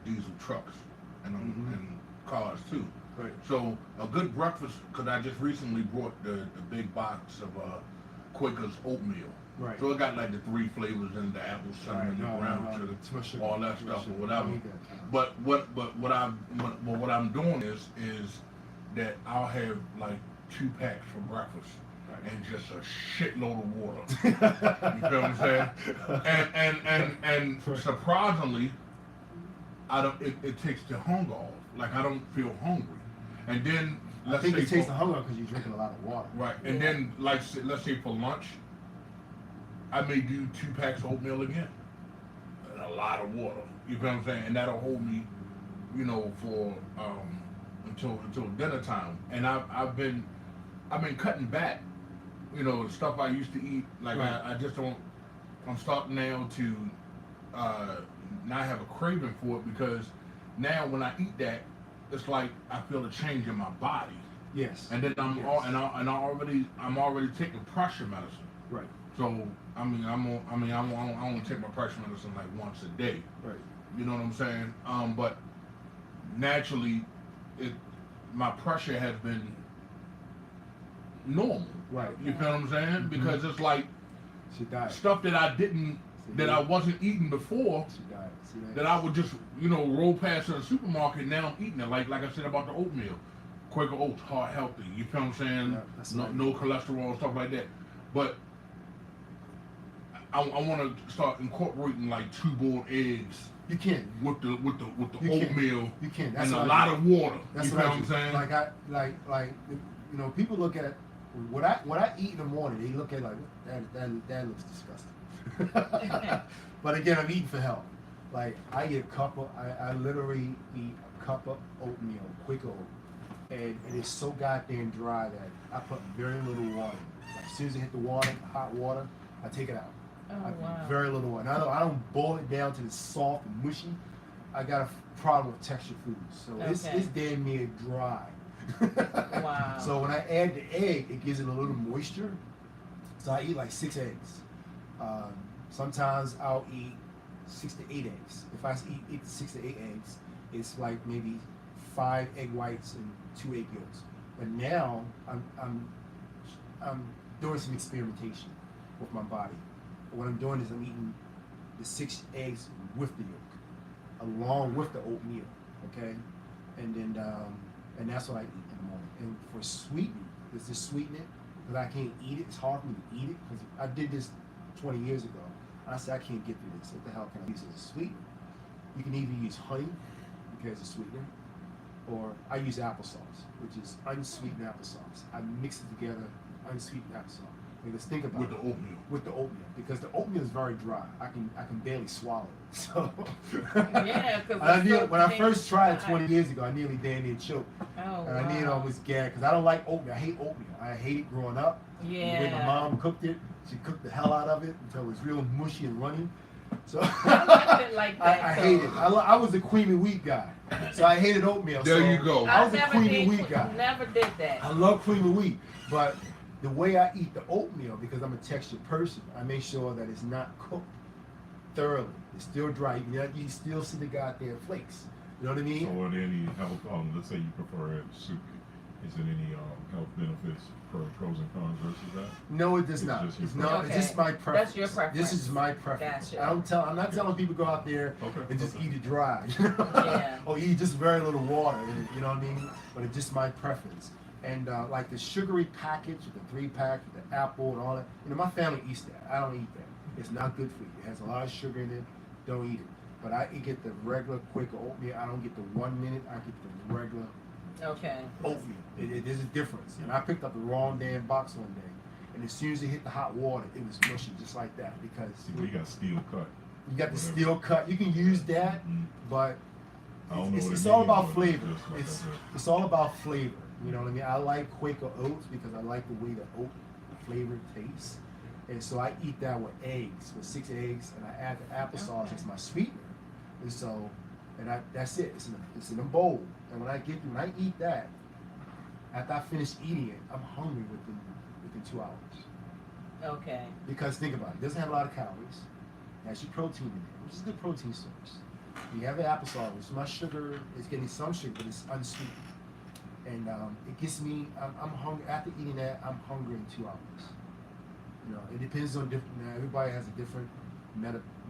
diesel trucks and Mhm. and cars too. Right. So a good breakfast, because I just recently brought the big box of Quaker's oatmeal. Right. So it got like the 3 flavors in the apple, cinnamon, the brown sugar, Too much sugar. all that Too much stuff or sugar. whatever. I need that. But what I'm doing is that I'll have like 2 packs for breakfast Right. and just a shitload of water. You feel what I'm saying? And Right. surprisingly, it takes the hunger off. Like I don't feel hungry. And then I let's think say it tastes the hunger because you're drinking a lot of water. right, and Yeah. then like let's say for lunch, I may do 2 packs of oatmeal again, and a lot of water. You feel what I'm saying? And that'll hold me, for until dinner time. And I've been cutting back. Stuff I used to eat. Like Right. I just don't. I'm starting now to not have a craving for it, because now when I eat that, it's like I feel a change in my body. Yes. And then I'm already taking pressure medicine. Right. So I only take my pressure medicine like once a day. Right. You know what I'm saying? But naturally, my pressure has been normal. Right. You feel what I'm saying? Mhm. Because it's like It's your diet. stuff that I wasn't eating before, It's your diet. See that? that I would just roll past in the supermarket. Now I'm eating it. Like I said about the oatmeal, Quaker Oats, heart healthy. You feel what I'm saying? Yeah, that's no, right. no cholesterol, stuff like that. But I want to start incorporating like 2 boiled eggs You can. with the You can. oatmeal You can. That's and a what lot I do. of water. That's You what feel I what I'm do. saying? Like people look at what I eat in the morning. They look at like that looks disgusting. But again, I'm eating for health. Like I eat I literally eat a cup of oatmeal, Quaker oat, and it is so goddamn dry that I put very little water. Like as soon as I hit the water, hot water, I take it out. Oh, I put wow. very little water. And I don't boil it down to the soft and mushy. I got a problem with textured foods, so Okay. it's damn near dry. Wow. So when I add the egg, it gives it a little moisture. So I eat like 6 eggs. Sometimes I'll eat 6 to 8 eggs. If I eat 6 to 8 eggs, it's like maybe 5 egg whites and 2 egg yolks. But now I'm doing some experimentation with my body. What I'm doing is I'm eating the 6 eggs with the yolk, along with the oatmeal. Okay, and then and that's what I eat in the morning. And for sweetening, it's just sweeten it because I can't eat it. It's hard for me to eat it because I did this 20 years ago. I said I can't get through this. What the hell can I use as a sweetener? You can either use honey because it's a sweetener, or I use applesauce, which is unsweetened applesauce. I mix it together, unsweetened applesauce. Like, let's think about With it. the oatmeal. With the oatmeal, because the oatmeal is very dry. I can barely swallow it. So Yeah, 'cause when I it's first so tried it dry. 20 years ago, I nearly damn near choked. Oh, And I nearly wow. almost gagged because I don't like oatmeal. I hate oatmeal. I hate it growing up. The way my Yeah. mom cooked it, she cooked the hell out of it until it was real mushy and runny. So I didn't like that, I so- hate it. I was a creamy wheat guy, so I hated oatmeal. There so you go. I was a never creamy did, wheat guy. Never did that. I love creamy wheat, but the way I eat the oatmeal, because I'm a textured person, I make sure that it's not cooked thoroughly. It's still dry. You can still see the goddamn flakes. You know what I mean? So are there any health, let's say you prefer it soupy, is there any health benefits, pros and cons versus that? No, it does It's not. just your It's not. It's just preference. my preference. That's your preference. This is my preference. Gotcha. I'm not telling people go out there Okay, and just okay. eat it dry. Yeah. Or eat just very little water. You know what I mean? But it's just my preference. And like the sugary package, the 3-pack, the apple and all that. My family eats that. I don't eat that. It's not good for you. It has a lot of sugar in it. Don't eat it. But I get the regular Quaker oatmeal. I don't get the 1 minute. I get the regular Okay. oatmeal. There's a difference. And I picked up the wrong damn box one day. And as soon as it hit the hot water, it was mushy just like that. Because See, we got steel cut. you got the whatever. steel cut. You can use that, Mm. but I don't know what it's it all means, about but flavor. just like I said. It's all about flavor. You know what I mean? I like Quaker oats because I like the way the oat flavor tastes. And so I eat that with eggs, with 6 eggs, and I add the applesauce Okay. as my sweetener. And so, that's it. It's in a bowl. And when I eat that, after I finish eating it, I'm hungry within 2 hours. Okay. Because think about it, it doesn't have a lot of calories. It has your protein in there, which is a good protein source. You have the applesauce, which my sugar is getting some sugar, but it's unsweet. And it gets me, I'm hungry. After eating that, I'm hungry in 2 hours. You know, it depends on different, now everybody has a different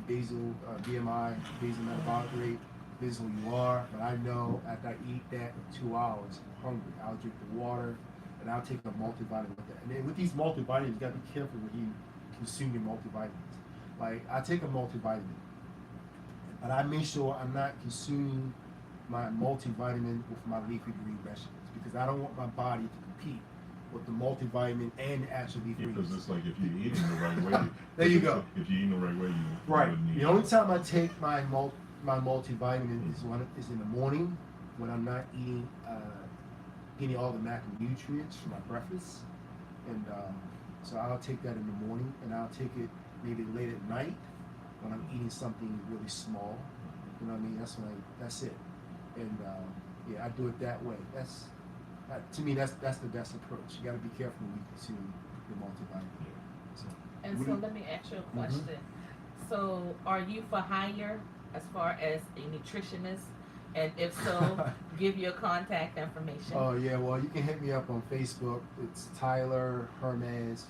basal BMI, basal metabolic rate, depends on who you are. But I know after I eat that in 2 hours, I'm hungry. I'll drink the water, and I'll take a multivitamin with that. And then with these multivitamins, you gotta be careful when you consume your multivitamins. Like, I take a multivitamin, but I make sure I'm not consuming my multivitamin with my leafy green vegetables because I don't want my body to compete with the multivitamin and the actual leafy Because greens. it's like if you're eating the right way. There you go. If you're eating the right way, you Right. wouldn't need The only time I take my multivitamin is in the morning when I'm not getting all the macronutrients from my breakfast, and so I'll take that in the morning, and I'll take it maybe late at night when I'm eating something really small. You know what I mean? That's it. And yeah, I do it that way. To me, that's the best approach. You got to be careful when you consume your multivitamin. So, And what so do you- let me ask you a question. So are you for hire as far as a nutritionist? And if so, give your contact information. Oh yeah, well you can hit me up on Facebook. It's Tyler Hermes,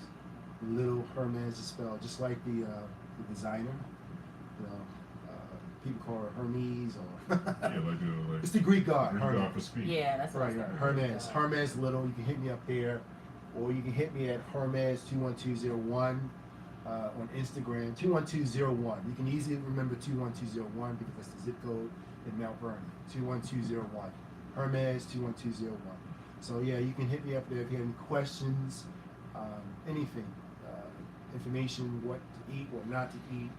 Little Hermes is spelled just like the designer. You know, people call her Hermes or Yeah, like it's the Greek god. Greek Hermes. God for speed. Yeah, that's what I Right, was right. thinking. Hermes. Hermes Little. You can hit me up there, or you can hit me at Hermes 21201 on Instagram. 21201. You can easily remember 21201 because that's the zip code in Mount Vernon. 21201. Hermes 21201. So yeah, you can hit me up there if you have any questions, anything, information, what to eat, what not to eat,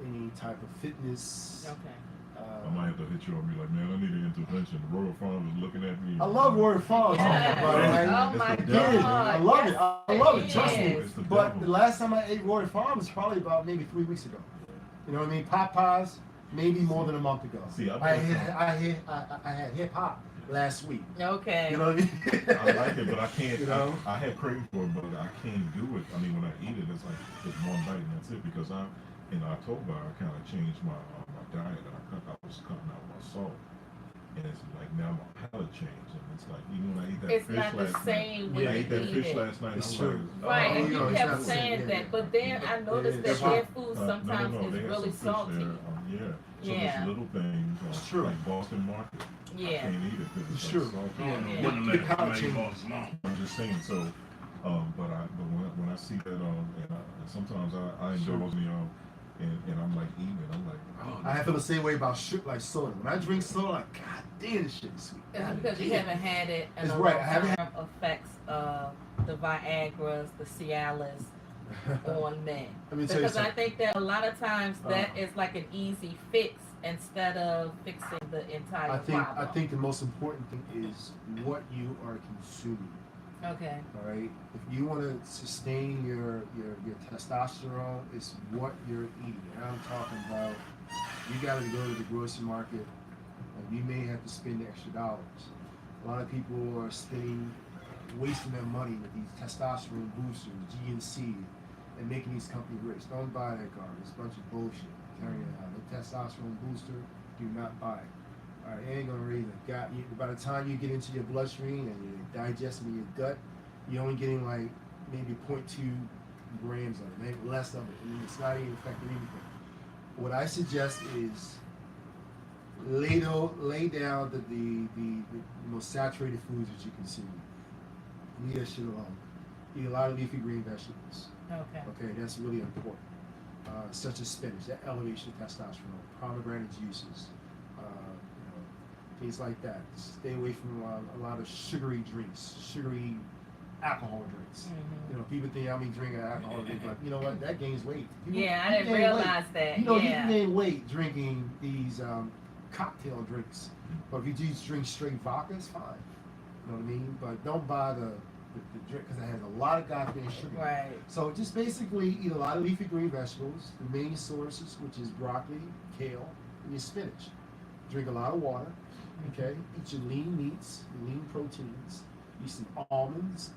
any type of fitness. Okay. I might have to hit you up and be like, man, I need an intervention. The Royal Farm is looking at me. I love Word Farms. Yeah. Oh my It's the God. devil. I love it. Yes, I love it. it Trust me. is. It's the But devil. the last time I ate Roy Farm was probably about maybe 3 weeks ago. You know what I mean? Popeyes, maybe more than a month ago. See, I had hip hop last week. Okay. You know what I mean? I like it, but I can't. You know? I have craving for it, but I can't do it. I mean, when I eat it, it's like just one bite and that's it. Because in October, I kind of changed my diet. I was cutting out my salt, and it's like now my palate changed, and it's like even when I ate that It's fish not the last same night. when I you ate that eat fish it. last night. It's I'm true. like, Right, Oh, and you you know, it's not kept the same, saying yeah, that, yeah. but then I noticed It's that their hot. food no, sometimes they is had really some fish salty. there. Yeah. So Yeah. there's little things It's true. like Boston Market. I Yeah. can't eat it because It's it's true. like salty. Yeah. Wouldn't The let palate it change. change. I'm just saying. So, but when I see that, and sometimes I indulge me and I'm like eating it. I'm like, oh, I feel the same way about like soda. When I drink soda, like, God damn, this shit is sweet. It's God because you damn. haven't had it in It's a right, long I haven't time effects of the Viagras, the Cialis on men. Let me tell you Because I something. think that a lot of times that is like an easy fix instead of fixing the entire I problem. think the most important thing is what you are consuming. Okay. All right. If you want to sustain your testosterone, it's what you're eating. And I'm talking about you got to go to the grocery market, and you may have to spend the extra dollars. A lot of people are wasting their money with these testosterone boosters, GNC, and making these companies rich. Don't buy that garbage. It's a bunch of bullshit. Carrying it out. The testosterone booster, do not buy it. All right, it ain't gonna raise it. By the time you get into your bloodstream and you're digesting in your gut, you're only getting like maybe 0.2 grams of it, maybe less of it. I mean, it's not even affecting anything. What I suggest is lay down the most saturated foods that you consume. Leave that shit alone. Eat a lot of leafy green vegetables. Okay. Okay, that's really important. Such as spinach, that elevates your testosterone. Pomegranate juices, things like that. Stay away from a lot of sugary drinks, sugary alcohol drinks. Mhm. You know, people think I'm drinking alcohol drink, but you know what? That gains weight. People, Yeah, I you didn't gain realize weight. that. You know, you Yeah. can gain weight drinking these cocktail drinks, but if you just drink straight vodka, it's fine. You know what I mean? But don't buy the drink because it has a lot of goddamn sugar. Right. So just basically eat a lot of leafy green vegetables. The main sources, which is broccoli, kale, and your spinach. Drink a lot of water. Okay. Eat your lean meats, your lean proteins. Eat some almonds,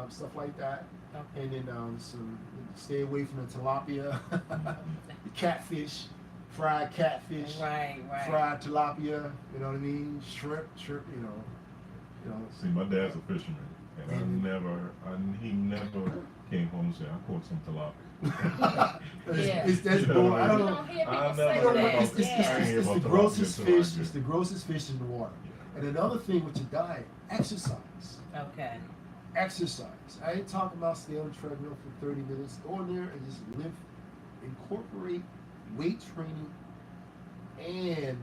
stuff like that. Okay. And then stay away from the tilapia, the catfish, fried catfish, Right. fried tilapia. You know what I mean? Shrimp. You know. See, my dad's a fisherman, and Mhm. he never came home and said, "I caught some tilapia." Yeah. That's You know bull. what I I don't You know. don't hear people I say never You know that. what? know. It's Yeah. the grossest fish. It's the grossest fish in the water. And another thing with your diet, exercise. Okay. Exercise. I ain't talking about staying on the treadmill for 30 minutes. Go in there and just incorporate weight training and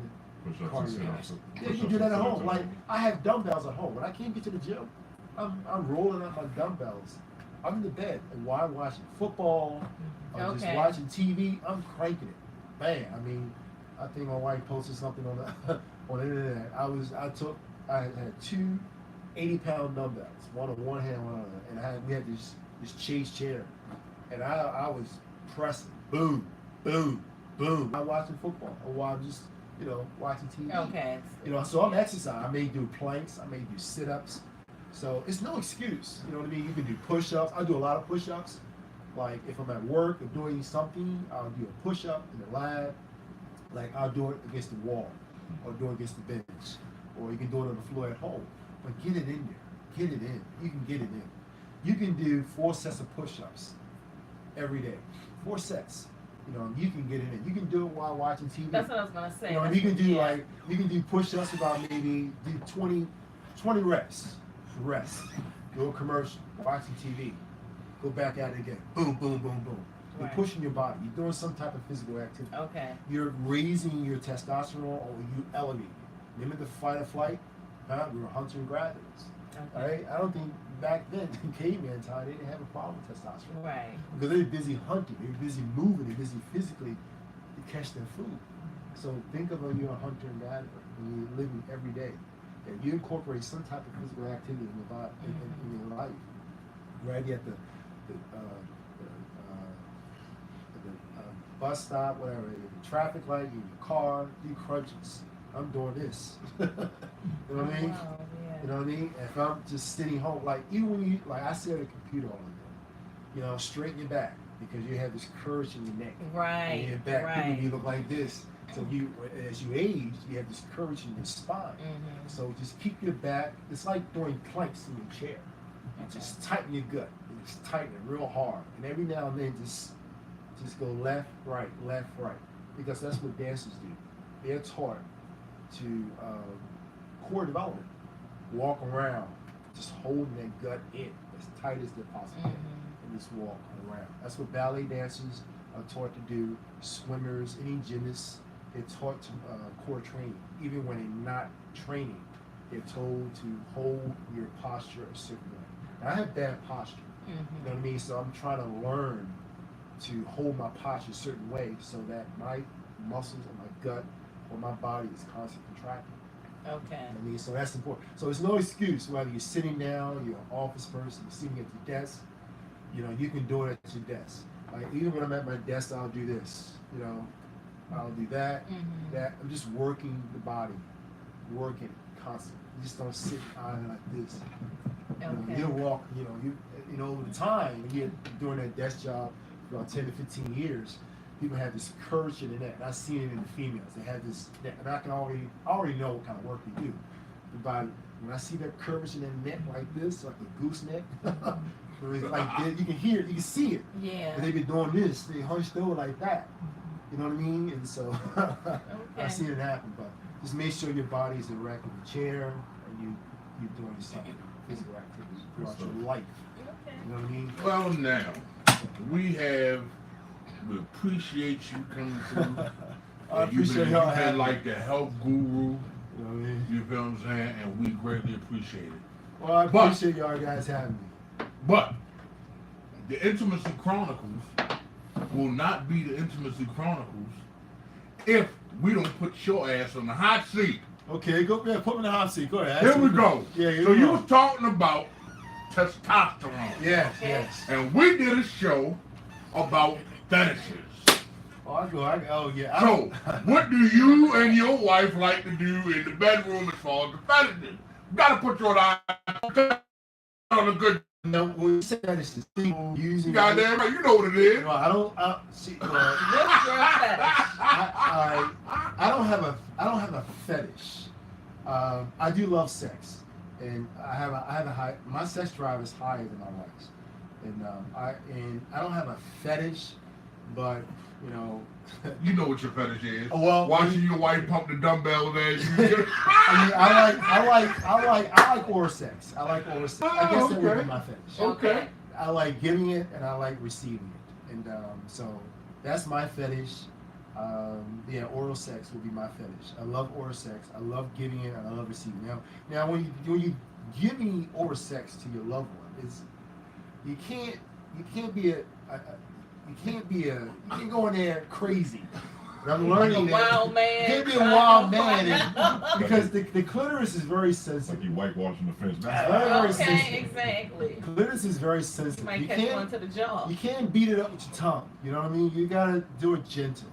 Push-ups and cardio. sit-ups. Yeah, you can do that at home. Like I have dumbbells at home. When I can't get to the gym, I'm rolling out my dumbbells under the bed. And while watching football or just Okay. watching TV, I'm cranking it. Bam. I mean, I think my wife posted something on the on the internet. I had two 80-pound dumbbells, one on one hand, one on the other, and we had this chase chair, and I was pressing, boom, boom, boom. I'm watching football, or while I'm just watching TV. Okay. So I'm exercising. I may do planks, I may do sit-ups. So it's no excuse. You know what I mean? You can do push-ups. I do a lot of push-ups. Like if I'm at work or doing something, I'll do a push-up in the lab. Like I'll do it against the wall, or do it against the bench, or you can do it on the floor at home. But get it in there. Get it in. You can get it in. You can do 4 sets of push-ups every day. 4 sets. You can get it in. You can do it while watching TV. That's what I was gonna say. You can do you can do push-ups about maybe do 20 reps. Rest. Do a commercial. Watching TV. Go back at it again. Boom, boom, boom, boom. You're Right. pushing your body. You're doing some type of physical activity. Okay. You're raising your testosterone, or you elevate. Remember the fight or flight? We were hunter and gatherers. All Okay. right. I don't think back then in caveman time they didn't have a problem with testosterone Right. because they were busy hunting. They were busy moving. They were busy physically to catch their food. So think of when you're a hunter and gatherer when you're living every day. And you incorporate some type of physical activity in your body, in your life. Right at the bus stop, whatever, the traffic light, in your car, do crunches. I'm doing this. You know what I mean? Wow, yeah. You know what I mean? If I'm just sitting home, like even when you, like I sit at a computer all the time, straighten your back because you have this curve in your neck. Right. And your back, Right. you look like this. So as you age, you have this curve in your spine. Mhm. So just keep your back. It's like doing planks in your chair. Just tighten your gut. And just tighten it real hard. And every now and then, just go left, right, because that's what dancers do. They're taught to core development. Walk around, just holding that gut in as tight as they possibly can, and just walk around. That's what ballet dancers are taught to do. Swimmers, any gymnasts, they're taught to core training. Even when they're not training, they're told to hold your posture a certain way. Now, I have bad posture. You know what I mean? So I'm trying to learn to hold my posture a certain way so that my muscles or my gut or my body is constantly contracting. Okay. I mean, so that's important. So it's no excuse whether you're sitting down, you're an office person, you're sitting at your desk. You can do it at your desk. Like even when I'm at my desk, I'll do this. I'll do that. That I'm just working the body, working constantly. You just don't sit idle like this. Okay. You'll walk. Over the time when you're doing that desk job for about 10 to 15 years, people have this curvature in the neck. And I've seen it in the females. They have this neck, and I already know what kind of work they do. But when I see that curvature in the neck like this, like a gooseneck, like this, you can hear it, you can see it. Yeah. And they've been doing this. They hunched over like that. You know what I mean? And so I've seen it happen. But just make sure your body's erect in the chair, and you're doing something physical activity throughout your life. Okay. You know what I mean? Well, now, we appreciate you coming through. I appreciate y'all You've been having like the health guru, You know what I mean? you feel what I'm saying? And we greatly appreciate it. Well, I appreciate y'all guys having me. But the Intimacy Chronicles will not be the Intimacy Chronicles if we don't put your ass on the hot seat. Okay, go ahead. Put me in the hot seat. Go ahead. Here we go. Yeah, here So we you go. was talking about testosterone. Yes, Okay. yes. And we did a show about fetishes. Oh, yeah. So, what do you and your wife like to do in the bedroom as far as the fetishes? You gotta put your eye on a good. Now, when you say that, it's the thing using. Goddamn right, you know what it is. No, I don't. See, What's your fetish? I don't have a fetish. I do love sex, and I have a high. My sex drive is higher than my wife's, and I don't have a fetish, but you know. You know what your fetish is. Well, Watching your wife pump the dumbbells as you. I mean, I like oral sex. I like oral sex. I guess that would Okay. be my fetish. Okay. I like giving it and I like receiving it, and so that's my fetish. Yeah, oral sex will be my fetish. I love oral sex. I love giving it and I love receiving. Now when you give me oral sex to your loved one, you can't go in there crazy. But I'm learning a wild man. You can't be a wild man because the clitoris is very sensitive. Like you whitewashing the fence. Very Okay, sensitive. exactly. Clitoris is very You sensitive. might You catch one to the jaw. can't beat it up with your tongue. You know what I mean? You gotta do it gentle.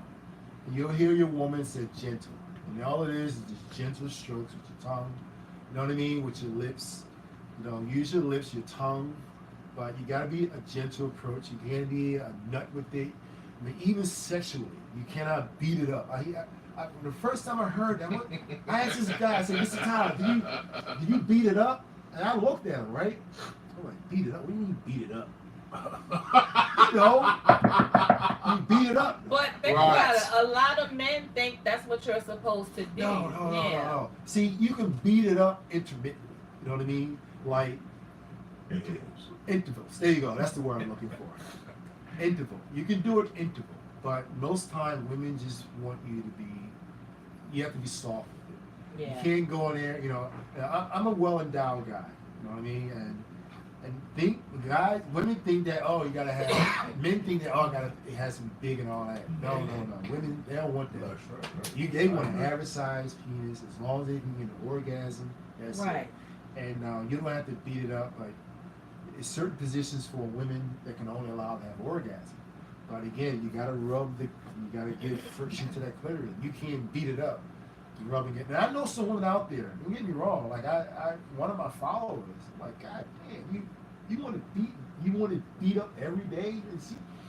And you'll hear your woman say gentle. And all it is just gentle strokes with your tongue. You know what I mean? With your lips. You know, use your lips, your tongue. But you gotta be a gentle approach. You can't be a nut with it. I mean, even sexually, you cannot beat it up. The first time I heard that, I asked this guy, I said, Mr. Tyler, did you beat it up? And I looked at him, right? I'm like, beat it up? What do you mean beat it up? You know, you beat it up. But think Right. about it. A lot of men think that's what you're supposed to do. No. See, you can beat it up intermittently. You know what I mean? Like intervals. There you go. That's the word I'm looking for. Interval. You can do it interval, but most time women just want you to be. You have to be soft with it. Yeah. You can't go in there. You know, I'm a well-endowed guy. You know what I mean? And women think that you gotta have. Men think that it has to be big and all that. No. Women, they don't want that. They want an average size penis as long as they can get an orgasm. That's Right. it. And you don't have to beat it up. Like there's certain positions for women that can only allow to have orgasm. But again, you gotta you gotta give friction to that clitoris. You can't beat it up. You rubbing it. And I know some women out there. Don't get me wrong. Like one of my followers. Like God damn, you want to beat up every day, and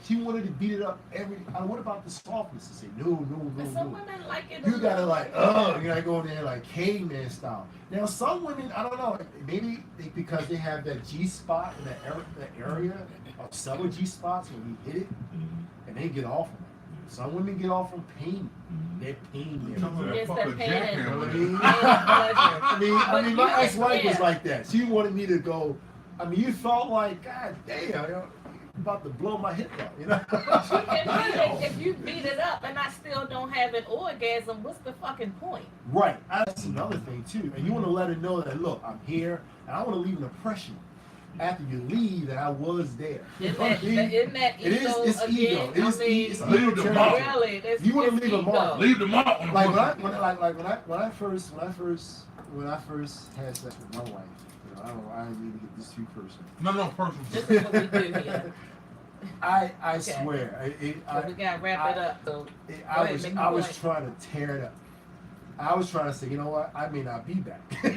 she wanted to beat it up every. What about the softness? I say no. And some women like it. You gotta you gotta go in there like caveman style. Now some women, I don't know, maybe because they have that G spot in that area of summer G spots when you hit it, and they get off on it. Some women get off from pain. They're pain. It's the pain. You know what I Pain mean? and pleasure. I mean, my ex-wife was Yeah. like that. She wanted me to go. I mean, you felt like, God damn, you're about to blow my hip out, you know? And really, if you beat it up and I still don't have an orgasm, what's the fucking point? Right. That's another thing too. And you want to let her know that, look, I'm here, and I want to leave an impression after you leave that I was there. Isn't that ego It's again? ego. It's Leave the ego. mark. Really, You want to leave a ego. mark. Leave them out on the Like pussy. when I first had sex with my wife, I didn't need to get this too personal. No, personal. This is what we do here. I Okay. swear, So we gotta wrap it up. So I was trying to tear it up. I was trying to say, you know what? I may not be back. oh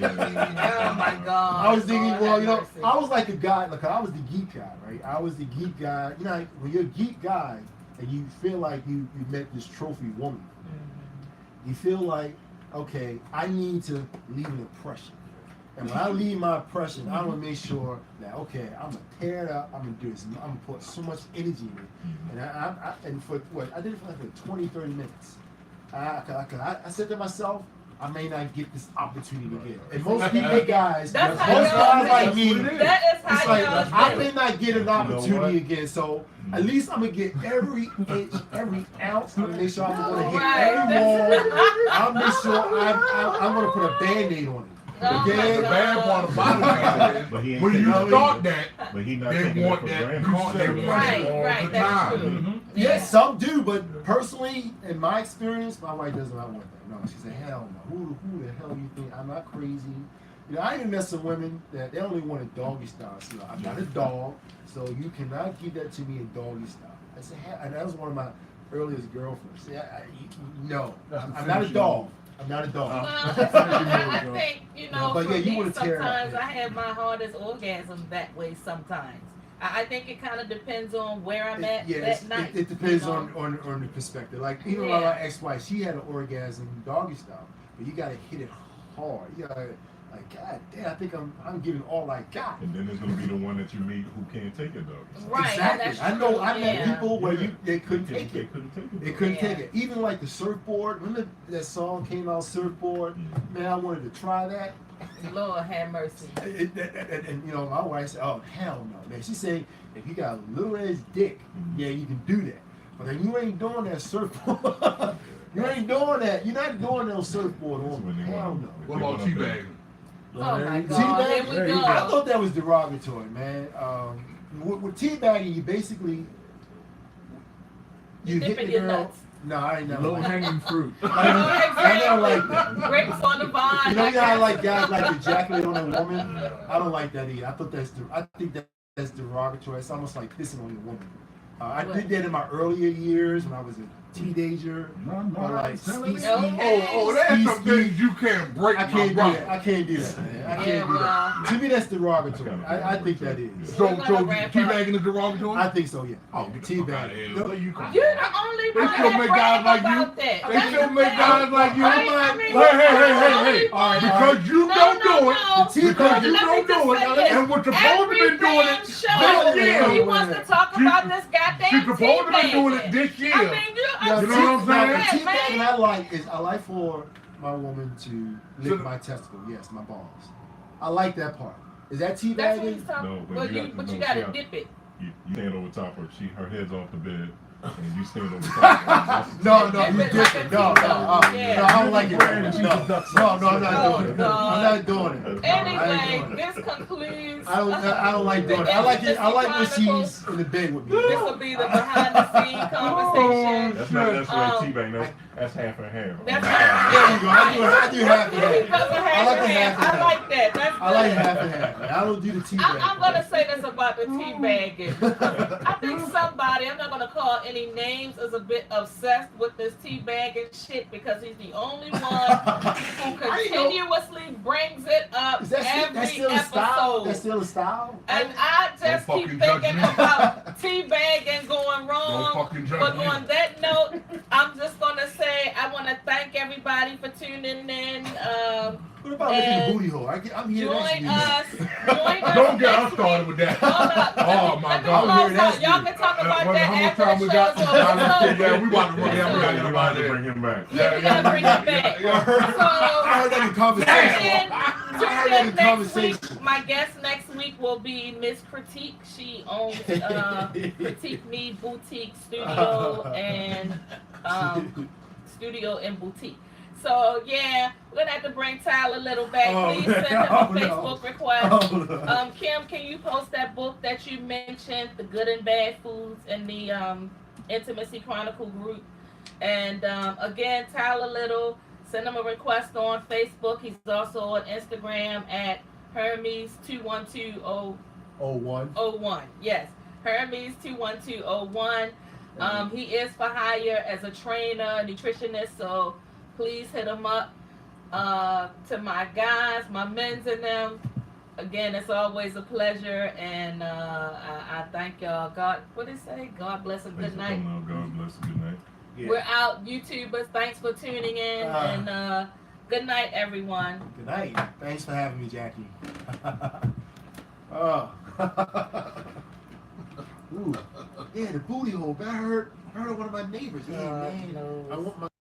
my God. I was thinking, Lord well, have you know, mercy. I was like a guy. Like I was the geek guy, right? I was the geek guy. You know, when you're a geek guy and you feel like you met this trophy woman, you feel like, okay, I need to leave an impression. And when I leave my impression, I want to make sure that, okay, I'm gonna tear it up. I'm gonna do this. I'm gonna put so much energy in it. And I did it for like 20, 30 minutes. I said to myself, I may not get this opportunity again. And most people, guys, That's most how y'all guys like think. me, That is it's how like y'all I think. may not get an what? opportunity again. So at least I'm gonna get every inch, every ounce. I'm gonna make sure I'm gonna hit Right. every wall. I'll make sure I'm gonna put a Band-Aid on it. Oh my Okay? The bad part about it But he is, ain't when you taking it thought for- that, But he not they taking it want for that. granted. They want Right, it all right, the that's time. true. Mhm. Yes, some do, but personally, in my experience, my wife does not want that. no. She said, hell no. Who the hell you think? I'm not crazy. You know, I even met some women that they only want a doggy style. So I'm not a dog, so you cannot give that to me in doggy style. I said, hell, and that was one of my earliest girlfriends. See, no, I'm not a dog. I'm not a dog. Well, I think, you know, but for yeah, you me, wanna tear it up, sometimes yeah. I have my hardest orgasm that way sometimes. I think it kind of depends on where I'm at that night. It depends you know? on the perspective. Like even Yeah. my ex-wife, she had an orgasm doggy style, but you gotta hit it hard. You gotta like, God damn, I think I'm giving all I got. And then there's gonna be the one that you meet who can't take it though. Right, Exactly. that's I know. true, I met yeah. people where they couldn't They take it. couldn't take it. They couldn't Yeah. take it. Even like the surfboard. Remember that song came out, Surfboard? Man, I wanted to try that. Lord have mercy. And you know, my wife said, "Oh hell no, man." She said, "If you got a little ass dick, yeah, you can do that. But then you ain't doing that surfboard. You ain't doing that. You're not doing no surfboard That's on when me. they Hell want- no." What about teabagging? Oh my God, Teabag? here we There you go. I thought that was derogatory, man. With teabagging, you basically You hit dipping the your girl. nuts. No, I ain't never. Low Like that. hanging fruit. I don't like that. Grapes on the vine. You know like how that. like guys like to ejaculate on a woman? I don't like that either. I think that's derogatory. It's almost like pissing on a woman. I did that in my earlier years when I was a teenager. No, Or like telling ski- you. Oh, there's some things you can't break, I my can't do brother. that. I can't do that, man. I Yeah, can't do that. well. To me, that's derogatory. I think that is. So, We're gonna so wrap up. teabagging is derogatory? I think so, yeah. Oh, get the fuck outta here. No, You come You're on. the only They one still that make brag guys like you. about that. They That's still the make thing. guys like you. I mean, Hey. All right, Because you No, don't no, do it. no. Because The you Let me don't just do say it. this. And we're supposed to Every be doing damn it show, this year. he wants to talk She- about this goddamn She's supposed to be doing it teabagging. this year. I mean, Now, You know what I'm the saying? teabagging I like is I like for my woman to lick So- my testicle. Yes, my balls. I like that part. Is that That's what teabagging? he's talking. No, but Well, you have to but you know, gotta yeah. dip it. You stand over top of her. Her head's off the bed, and you stand over top of her. No, Dip you it dip like it. a No, teacup. Yeah. no, I don't like it. Brand and she's No, a duck no, I'm Oh, not doing it. God. I'm not doing it. I ain't Anyway, doing it. this concludes. I don't like doing it. I like when she's in the bed with me. This will be the behind the scene conversation. That's not necessarily Um, teabag. That's half and half. That's There you go. I do half and He half. does a I half like and the half. half and I like that. That's I like good. half and half. I don't do the teabag. I'm gonna say this about the teabagging. I think somebody, I'm not gonna call any names, is a bit obsessed with this teabagging shit because he's the only one who continuously brings it up Is that every still a style? episode. That's still a style? And I just Don't keep fucking judge thinking me. about teabagging going Don't wrong. fucking judge But me. on that note, I'm just gonna say I want to thank everybody for tuning in. What about licking the And booty hole? I'm here next Join week. us. Join us. Don't get us next started week. with that. Hold up. Oh, my Let me God. close I'm here out. next Y'all week. can talk about How that much after time the we got? show's over. Yeah, we about to run down. We gotta get We're him about out to of bring there. him back. Yeah, we gotta bring it back. I heard that in conversation. Tune in next week. My guest next week will be Miss Critique. She owns Critique Me Boutique Studio and Studio and Boutique. So yeah, we're gonna have to bring Tyler Little back. Oh, Please man. send him Oh, a no. Facebook request. Oh, no. Kim, can you post that book that you mentioned, The Good and Bad Foods, in the Intimacy Chronicle group? And again, Tyler Little, send him a request on Facebook. He's also on Instagram at Hermes21201. 01. Yes, Hermes21201. He is for hire as a trainer, nutritionist, so please hit him up. To my guys, my men's in them. Again, it's always a pleasure, and I thank y'all. God, what did it say? God bless and Thanks good for night. coming out. God bless. Good night. Yeah. We're out, YouTubers. Thanks for tuning in, and good night, everyone. Good night. Thanks for having me, Jackie. Oh. Ooh. Yeah, the booty hole. I heard one of my neighbors. Yeah, man. No. I want my